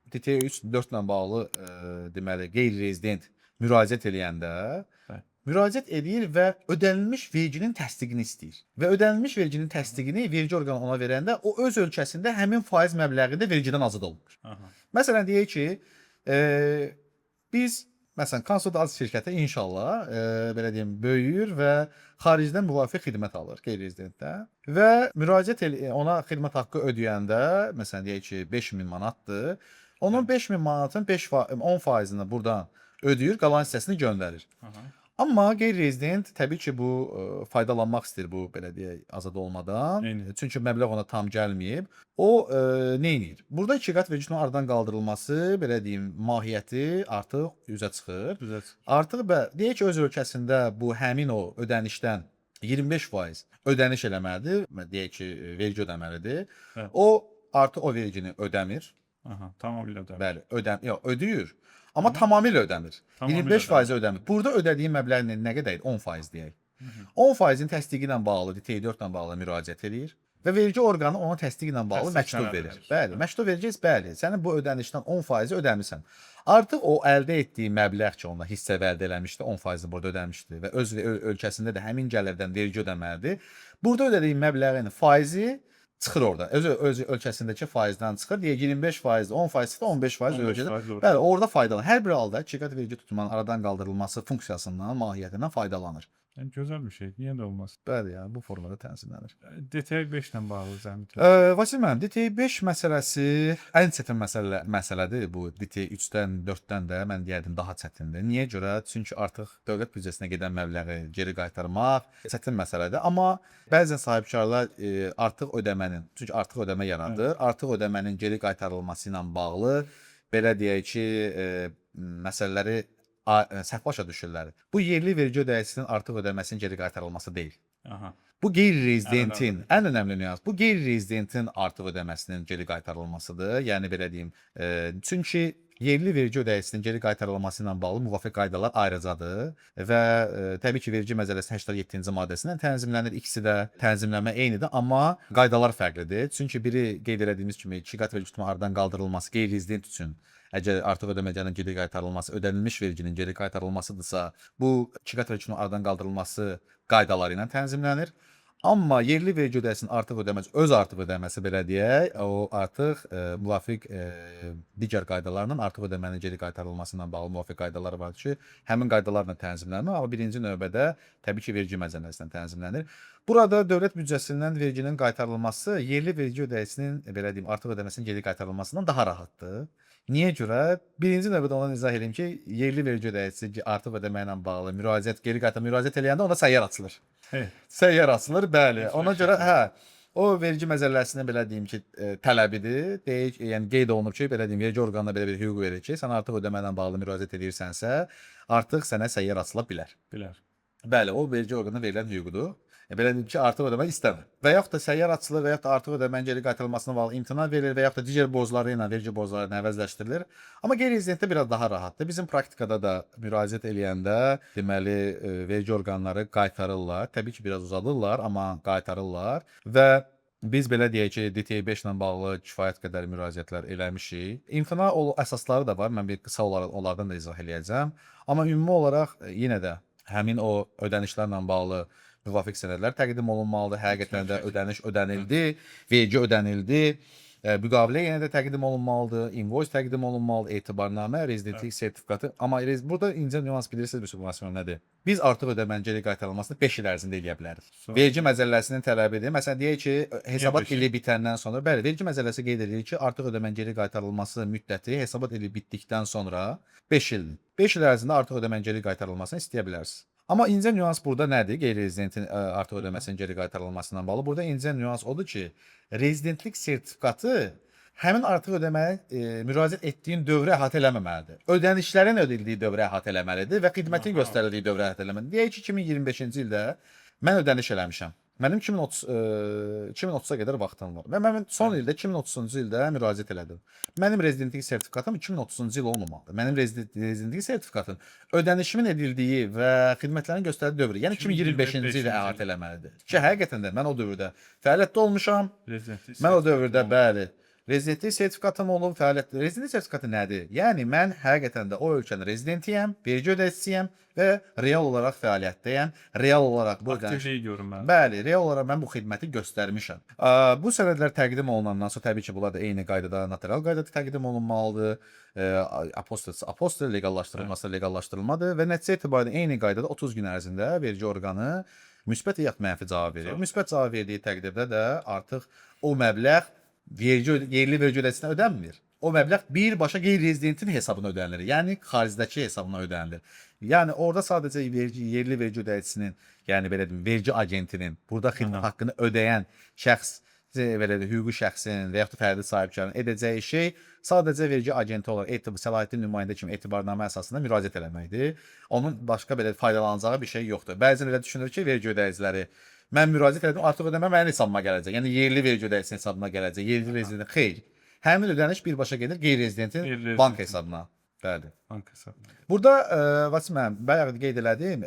DT3-4 ilə bağlı deməli qeyri-rezident müraciət eləyəndə müraciət edir və ödənilmiş verginin təsdiqini istəyir. Və ödənilmiş verginin təsdiqini vergi orqanı ona verəndə o öz ölkəsində həmin faiz məbləğində vergidən azad olunur. Məsələn deyək ki, biz məsələn Konsult Az şirkəti inşallah belə deyim böyüyür və xaricdən müvafiq xidmət alır qeyri-rezidentdən və müraciət ona xidmət haqqı ödəyəndə məsələn deyək ki 5000 manatdır. Onun 5000 manatın 10%-ni buradan ödəyir, qalan hissəsini göndərir. Amma qeyri-rezident təbii ki, bu faydalanmaq istəyir bu belə deyək azad olmadan. Eyni. Çünki məbləğ ona tam gəlməyib. O neynir? Burada ikiqat verginin aradan qaldırılması, belə deyim, mahiyyəti artıq üzə çıxır. Düzə Artıq deyək ki, öz ölkəsində bu həmin o ödənişdən 25% ödəniş eləməlidir. Deyək ki, vergi ödəməlidir. Hə. O artıq o vergini ödəmir. Aha, tamamilə də. Bəli, ödəyir. Amma tamamilə ödəmir. Tamamilə 25% ödəmir. Burada ödədiyi məbləğ nə qədərdir? 10% deyək. 10%-in təsdiqi ilə bağlı, DT4 ilə bağlı müraciət edir və vergi orqanı ona təsdiq ilə bağlı Təsdiq məktub sənədi verir. verir. Bəli, məktub verəcəyiz, bəli. Sənin bu ödənişdən 10% ödəmisən. Artıq o əldə etdiyi məbləğ ki, onunla hissə əldə eləmişdi, 10% burada ödəmişdi və öz ölkəsində də həmin gəlirdən vergi ödəməlidir. Burada ödədiyi məbləğin faizi çıxır orada. Öz ölkəsindəki faizdən çıxır. Deyək 25%, 10% də 15% ölkədə. 15% doğru. Bəli, orada faydalanır. Hər bir halda ikiqat vergi tutumunun aradan qaldırılması funksiyasından, mahiyyətindən faydalanır. Yəni gözəl bir şey. Niyə də olmaz? Bəli, yəni bu formada tənzimlənir. DTI 5 ilə bağlı zəhmət. Vasil müəllim, DT 5 məsələsi ən çətin məsələdir. Bu DT 3-dən, 4-dən də mən deyərdim daha çətindir. Niyə görə? Çünki artıq dövlət büdcəsinə gedən məbləği geri qaytarmaq çətin məsələdir. Amma bəzən sahibkarlar artıq ödəmənin, çünki artıq ödəmə yaradır. Artıq ödəmənin geri qaytarılması ilə bağlı belə deyək ki, məsələləri səhv başa düşürlər. Bu yerli vergi ödəyicisinin artıq ödəməsinin geri qaytarılması deyil. Aha. Bu qeyri-rezidentin ən önəmli nüans, bu qeyri-rezidentin artıq ödəməsinin geri qaytarılmasıdır. Yəni belə deyim, çünki yerli vergi ödəyicisinin geri qaytarılması ilə bağlı müvafiq qaydalar ayrıcadır və təbii ki, vergi məcəlləsinin 87-ci maddəsindən tənzimlənir. İkisi də tənzimlənmə eynidir, amma qaydalar fərqlidir. Çünki biri qeyd etdiyimiz kimi ikiqat vergi tutumu aradan qaldırılması qeyri-rezident üçün əgər artıq ödəməcənin geri qaytarılması, ödənilmiş verginin geri qaytarılmasıdırsa, bu ikiqat verginin aradan qaldırılması qaydaları ilə tənzimlənir. Amma yerli vergi ödəyicisinin artıq ödəməsi, öz artıq ödəməsi belə deyək, o artıq müvafiq digər qaydalarla artıq ödəmənin geri qaytarılması ilə bağlı müvafiq qaydalar var ki, həmin qaydalarla tənzimlənir, amma birinci növbədə təbii ki, vergi məcəlləsindən tənzimlənir. Burada dövlət büdcəsindən verginin qaytarılması yerli vergi ödəyicisinin belə deyim, artıq ödəməsinin geri qaytarılmasından daha rahatdır. Niyə görə? Birinci növbədə ona izah edeyim ki, yerli vergi ödəyicisi artıq ödəmə ilə bağlı müraciət eləyəndə onda səyyar açılır. Hey. Səyyar açılır, bəli. Ona görə o vergi məcəlləsinin belə deyim ki, tələbidir. Deyək, yəni qeyd olunur ki, belə deyim, vergi orqanına belə bir hüquq verir ki, sən artıq ödəmə ilə bağlı müraciət edirsənsə, artıq sənə səyyar açıla bilər. Bilər. Bəli, o vergi orqanına verilən hüquqdur. Belə deyim ki, artıq ödəmək istəmir. Və yaxud da səyyar açılır və yaxud da artıq ödəmənin geri qaytarılmasına bağlı imtina verilir və yaxud da digər borcları ilə vergi borcları ilə əvəzləşdirilir. Amma qeyri-rezidentdə biraz daha rahatdır. Bizim praktikada da müraciət eləyəndə deməli vergi orqanları qaytarırlar. Təbii ki, biraz uzadırlar, amma qaytarırlar və biz belə deyək ki, DT5 ilə bağlı kifayət qədər müraciətlər eləmişik. İmtina əsasları da var. Mən bir qısa olaraq onlardan da izah eləyəcəm. Amma ümumi olaraq yenə də həmin o ödənişlərlə bağlı müvafiq sənədlər təqdim olunmalıdır. Həqiqətən də ödəniş ödənildi, vergi ödənildi. Müqavilə yenə də təqdim olunmalıdır, invoice təqdim olunmalıdır, etibarnamə, rezidentlik sertifikatı. Amma burada incə nüans bilirsiniz bu nədir? Biz artıq ödəmənin geri qaytarılmasını 5 il ərzində eləyə bilərik. Vergi məcəlləsinin tələbidir. Məsələn, deyək ki, hesabat ili bitəndən sonra, bəli, vergi məcəlləsi qeyd edir ki, artıq ödəmənin geri qaytarılması müddəti hesabat ili bitdikdən sonra 5 ildir. 5 il ərzində artıq ödəmənin geri qaytarılmasını istəyə bilərsiniz. Amma incə nüans burada nədir? Qeyri-rezidentin artıq ödəməsinin geri qaytarılmasından bağlı. Burada incə nüans odur ki, rezidentlik sertifikatı həmin artıq ödəməyə müraciət etdiyin dövrü əhatə eləməməlidir. Ödənişlərin ödədildiyi dövrü əhatə eləməlidir və xidmətin göstərildiyi dövrü əhatə eləməlidir. Deyək ki, 2025-ci ildə mən ödəniş eləmişəm. Mənim 2030-a qədər vaxtım var və mən son ildə 2030-cu ildə müraciət elədim. Mənim rezidentlik sertifikatım 2030-cu il olmamalıdır. Mənim rezidentlik sertifikatım ödənişimin edildiyi və xidmətlərin göstərdiyi dövrü, yəni 2025-ci ilə əhatə eləməlidir. Ki, həqiqətən də mən o dövrdə fəaliyyətdə olmuşam. Mən o dövrdə, bəli, rezidentlik sertifikatım olub, fəaliyyət. Rezidentlik sertifikatı nədir? Yəni mən həqiqətən də o ölkənin rezidentiyəm, vergi ödəyicisiyəm və real olaraq fəaliyyətdəyəm. Real olaraq bu aktivliyi görürəm mən. Bəli, real olaraq mən bu xidməti göstərmişəm. Bu sənədlər təqdim olunandan sonra təbii ki, bunlar da eyni qaydada, notarial qaydada təqdim olunmalıdır. Apostil legallaşdırılması legallaşdırılmadır və nəticə etibarilə eyni qaydada 30 gün ərzində vergi orqanı müsbət ya mənfi cavab verir. Müsbət cavab verdiyi təqdirdə də artıq o məbləğ yerli vergi ödəyicisinə ödənmir. o məbləğ birbaşa qeyri-rezidentin hesabına ödənilir. Yəni xaricdəki hesabına ödənilir. Yəni orada sadəcə yerli vergi ödəyicisinin, yəni belə deyim, vergi agentinin burada xidmət haqqını ödəyən şəxs, belə deyim, hüquqi şəxsin və yaxud da fərdi sahibkarın edəcəyi şey sadəcə vergi agenti olaraq səlahiyyətli nümayəndə kimi etibarnamə əsasında müraciət eləməkdir. Onun başqa belə faydalanacağı bir şey yoxdur. Bəzən elə düşünür ki, vergi ödəyiciləri mən müraciət etdim, artıq ödəmə mənim hesabıma gələcək. Yəni yerli vergi ödəyicisinin hesabına gələcək. Yerli rezidentin xeyr. Həmin ödəniş birbaşa gedir qeyri-rezidentin bank hesabına. Bəli. Bank hesabına. Burada Vasim müəllim, bayaq qeyd elədim,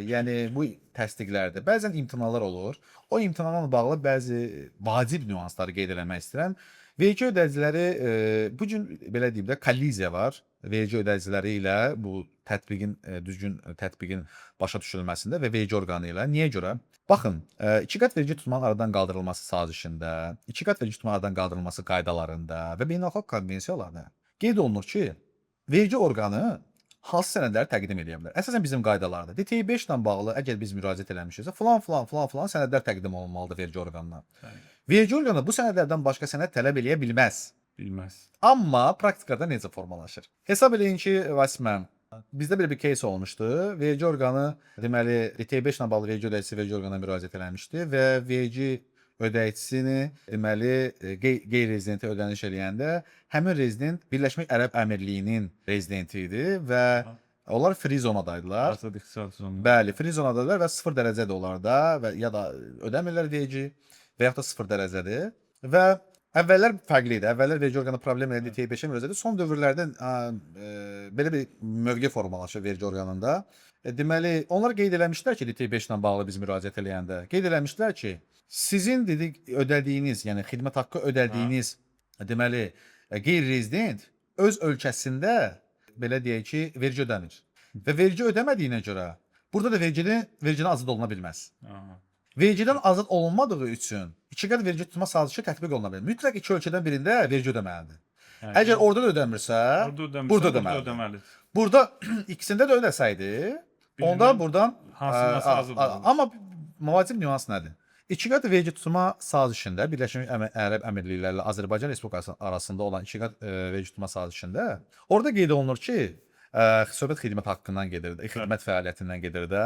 yəni bu təsdiqlərdə bəzən imtinalar olur. O imtinanla bağlı bəzi vacib nüansları qeyd eləmək istəyirəm. Vergi ödəyiciləri bu gün belə deyim də kolliziya var. Vergi ödəyiciləri ilə bu tətbiqin düzgün tətbiqin başa düşülməsində və vergi orqanı ilə. Niyə görə? Baxın, iki qat vergi tutmanın aradan qaldırılması sazişində, iki qat vergi tutmanın aradan qaldırılması qaydalarında və beynəlxalq konvensiyalarda qeyd olunur ki, vergi orqanı hansı sənədləri təqdim edə bilər? Əsasən bizim qaydalarda DTİ5 ilə bağlı əgər biz müraciət eləmişiksə, falan sənədlər təqdim olunmalıdır vergi orqanına. Vergi orqanı bu sənədlərdən başqa sənəd tələb eləyə bilməz. Bilməz. Amma praktikada necə formalaşır? Hesab eləyin ki, Vasim müəllim, bizdə belə bir case olmuşdu. Vergi orqanı deməli DTİ5 ilə bağlı vergi ödəyicisi vergi orqanına müraciət eləmişdi və vergi ödəyicisini deməli qeyri-rezidentə ödəniş eləyəndə həmin rezident Birləşmiş Ərəb Əmirlikliyinin rezidenti idi və onlar free zonadaydılar. Azad iqtisadi zona. Bəli, free zonadadırlar və 0 dərəcədir onlarda və ya da ödəmirlər vergi və yaxud da 0 dərəcədir və əvvəllər fərqli idi. Əvvəllər vergi orqanı problem elədi, DTİ5-ə müraciət etdi. Son dövrlərdə belə bir mövqe formalaşır vergi orqanında. Deməli, onlar qeyd eləmişlər ki, DTİ5 ilə bağlı biz müraciət eləyəndə, qeyd eləmişlər ki, sizin dedik ödədiyiniz, yəni xidmət haqqı ödədiyiniz, deməli, qeyri-rezident öz ölkəsində belə deyək ki, vergi ödəmir. Və vergi ödəmədiyinə görə burada da vergidən azad oluna bilməz. Vergidən azad olunmadığı üçün iki qat vergi tutma sazişi tətbiq oluna bilər. Mütləq iki ölkədən birində vergi ödəməlidir. Əgər orada da ödəmirsə, burada ödəməlidir. Burada ikisində də ödəsəydi, onda buradan hansısı azad olur? Amma müvacib nüans nədir? İki qat vergi tutma sazişində Birləşmiş Ərəb Əmirlikləri ilə Azərbaycan Respublikası arasında olan iki qat vergi tutma sazişində orada qeyd olunur ki, söhbət xidmət haqqından gedir, xidmət fəaliyyətindən gedir də.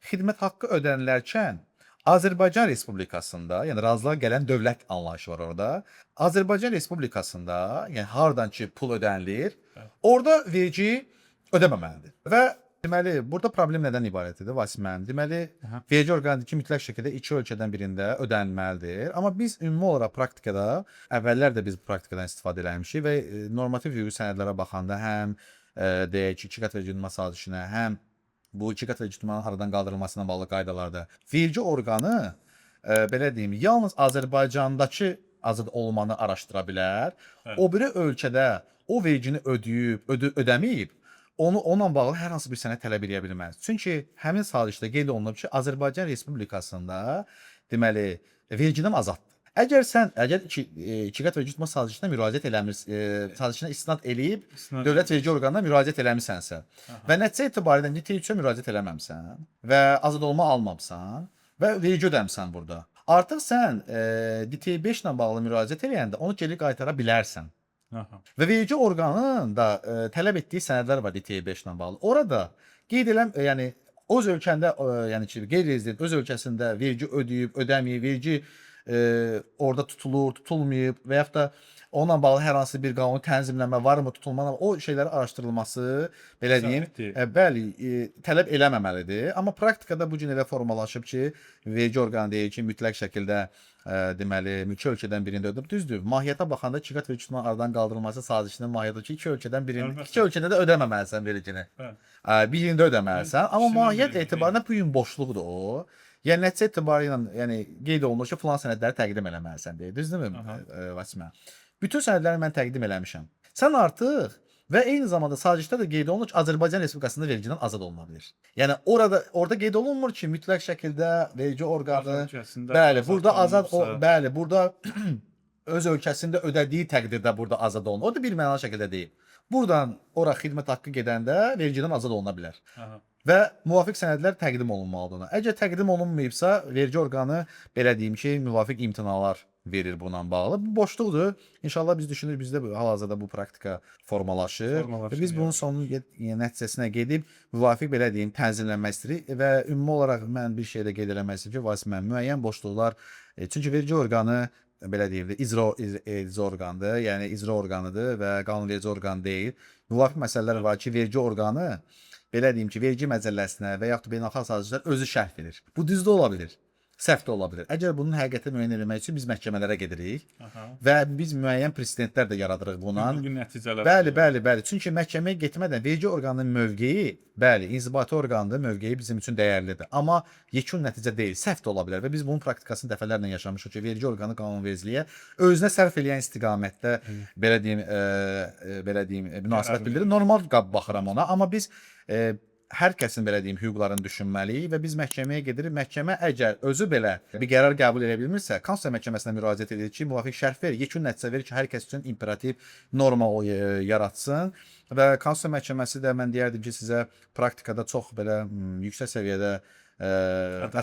Xidmət haqqı ödənilərkən Azərbaycan Respublikasında, yəni razılığa gələn dövlət anlayışı var orada. Azərbaycan Respublikasında, yəni hardan ki pul ödənilir, orada vergi ödəməməlidir. Və deməli, burada problem nədən ibarətdir Vasim müəllim? Deməli, vergi orqanı ki, mütləq şəkildə iki ölkədən birində ödənilməlidir. Amma biz ümumi olaraq praktikada, əvvəllər də biz bu praktikadan istifadə eləmişik və normativ hüquqi sənədlərə baxanda həm deyək ki, iki qat vergi tutma sazişinə, həm bu iki qat vergi tutmanın aradan qaldırılmasına bağlı qaydalarda vergi orqanı belə deyim, yalnız Azərbaycandakı azad olmanı araşdıra bilər. O biri ölkədə o vergini ödəyib, ödəməyib, onunla bağlı hər hansı bir sənəd tələb edə bilməz. Çünki həmin sazişdə qeyd olunub ki, Azərbaycan Respublikasında deməli vergidən azaddır. Əgər iki qat vergi tutma sazişinə müraciət eləmirsən, sazişinə istinad eləyib dövlət vergi orqanına müraciət eləmisənsə və nəticə etibarilə DTİ3-ə müraciət eləməmsən və azad olma almamısan və vergi ödəmsən burada. Artıq sən DTİ5 ilə bağlı müraciət eləyəndə onu geri qaytara bilərsən. Və vergi orqanının da tələb etdiyi sənədlər var DTİ5 ilə bağlı. Orada qeyd eləm, yəni öz ölkəndə, yəni ki, qeyri-rezident öz ölkəsində vergi ödəyib, ödəməyib, vergi orada tutulur, tutulmayıb və yaxud da onunla bağlı hər hansı bir qanuni tənzimləmə varmı, tutulmalı, o şeylərin araşdırılması, belə deyim, bəli, tələb eləməməlidir. Amma praktikada bu gün elə formalaşıb ki, vergi orqanı deyir ki, mütləq şəkildə deməli, iki ölkədən birində ödəb. Düzdür, mahiyyətə baxanda iki qat vergi tutmanın aradan qaldırılması sazişinin mahiyyəti ki, iki ölkədən birində, iki ölkədə də ödəməməlisən vergini. Birində ödəməlisən, amma mahiyyət etibarında bu gün boşluqdur o. Yəni nəticə etibarilə, yəni qeyd olunur ki, filan sənədləri təqdim eləməlisən deyə. Düzdürmü, Vasim müəllim? Bütün sənədləri mən təqdim eləmişəm. Sən artıq və eyni zamanda sazişdə də qeyd olunur ki, Azərbaycan Respublikasında vergidən azad oluna bilər. Yəni orada qeyd olunmur ki, mütləq şəkildə vergi orqanı, bəli, burada azad, bəli, burada öz ölkəsində ödədiyi təqdirdə burada azad olunur. O da bir mənalı şəkildə deyil. Buradan ora xidmət haqqı gedəndə vergidən azad oluna bilər. Və müvafiq sənədlər təqdim olunmalıdır ona. Əgər təqdim olunmayıbsa, vergi orqanı belə deyim ki, müvafiq imtinalar verir buna bağlı. Bu boşluqdur. İnşallah biz düşünürük bizdə hal-hazırda bu praktika formalaşır. Formalaşır, Və biz bunun yəni. sonunun nəticəsinə gedib müvafiq belə deyim tənzimlənmək istəyirik və ümumi olaraq mən bir şey də qeyd eləmək istəyirəm ki, Vasif müəllim, müəyyən boşluqlar çünki vergi orqanı belə deyim də icra orqanıdır, yəni icra orqanıdır və qanunverici orqan deyil. Müvafiq məsələlər var ki, vergi orqanı belə deyim ki, vergi məcəlləsinə və yaxud da beynəlxalq sazişlər özü şərh verir. Bu düz də ola bilər, səhv də ola bilər. Əgər bunun həqiqətini müəyyən etmək üçün biz məhkəmələrə gedirik və biz müəyyən presidentlər də yaradırıq buna. Bugün nəticələr. Bəli. Çünki məhkəməyə getmədən vergi orqanının mövqeyi, bəli, inzibati orqandır, mövqeyi bizim üçün dəyərlidir. Amma yekun nəticə deyil, səhv də ola bilər və biz bunun praktikasını dəfələrlə yaşamışıq ki, vergi orqanı qanunvericiliyə özünə sərf eləyən istiqamətdə belə deyim, münasibət bildirir. Normal baxıram ona, amma biz hər kəsin belə deyim hüquqlarını düşünməliyik və biz məhkəməyə gedirik. Məhkəmə əgər özü belə bir qərar qəbul edə bilmirsə, Konstitusiya Məhkəməsinə müraciət edirik ki, müvafiq şərh ver, yekun nəticə verir ki, hər kəs üçün imperativ norma yaratsın və Konstitusiya Məhkəməsi də mən deyərdim ki, sizə praktikada çox belə yüksək səviyyədə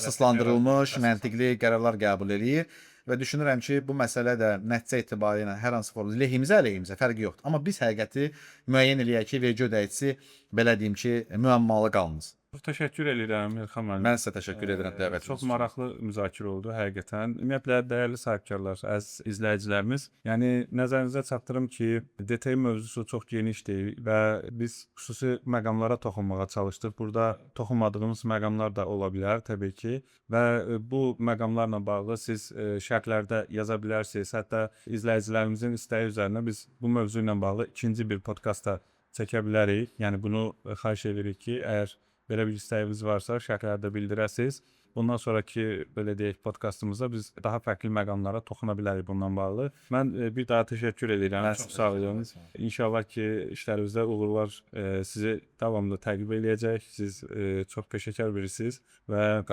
əsaslandırılmış, məntiqli qərarlar qəbul eləyir. Və düşünürəm ki, bu məsələ də nəticə etibarilə hər hansı formada lehimizə fərqi yoxdur. Amma biz həqiqəti müəyyən eləyək ki, vergi ödəyicisi belə deyim ki, müəmmalı qalmaz. Çox təşəkkür edirəm İlxan müəllim. Mən sizə təşəkkür edirəm dəvətiniz Çox üçün. maraqlı müzakirə oldu həqiqətən. Ümumiyyətlə dəyərli sahibkarlar, əziz izləyicilərimiz, yəni nəzərinizə çatdırım ki, DTI mövzusu çox genişdir və biz xüsusi məqamlara toxunmağa çalışdıq. Burada toxunmadığımız məqamlar da ola bilər təbii ki və bu məqamlarla bağlı siz şərhlərdə yaza bilərsiniz. Hətta izləyicilərimizin istəyi üzərinə biz bu mövzu ilə bağlı ikinci bir podkast da çəkə bilərik. Yəni bunu xahiş edirik ki, əgər belə bir istəyiniz varsa şərhlərdə bildirəsiniz. Bundan sonraki belə deyək podkastımızda biz daha fərqli məqamlara toxuna bilərik bundan bağlı. Mən bir daha təşəkkür edirəm. Çox sağ olun. İnşallah ki, işlərinizdə uğurlar sizi davamlı təqib eləyəcək. Siz çox peşəkar birisiniz və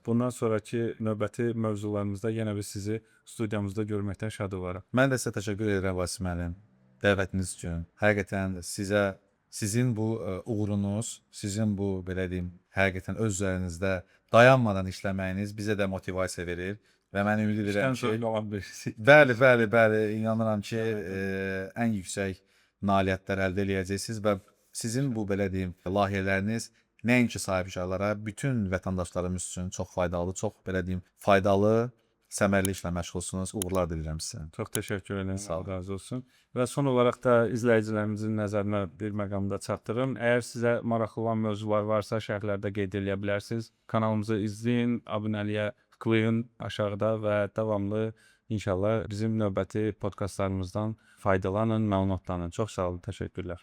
bundan sonraki növbəti mövzularımızda yenə biz sizi studiyamızda görməkdən şad olarıq. Mən də sizə təşəkkür edirəm Vasif müəllim dəvətiniz üçün. Həqiqətən sizin bu uğurunuz, sizin bu belə deyim, həqiqətən öz üzərinizdə dayanmadan işləməyiniz bizə də motivasiya verir və mən ümid edirəm ki, bəli, inanıram ki, ən yüksək nailiyyətlər əldə eləyəcəksiniz və sizin bu belə deyim, layihələriniz nəinki sahibkarlara, bütün vətəndaşlarımız üçün çox faydalı, səmərəli işlə məşğulsunuz. Uğurlar diləyirəm sizə. Çox təşəkkür edirəm. Sağ olun. Allah razı olsun. Və son olaraq da izləyicilərimizin nəzərinə bir məqamda çatdırım. Əgər sizə maraqlı olan mövzular varsa, şərhlərdə qeyd edə bilərsiniz. Kanalımızı izləyin, abunəliyə tıklayın aşağıda və davamlı inşallah bizim növbəti podkastlarımızdan faydalanın, məlumatlanın. Çox sağ olun, təşəkkürlər.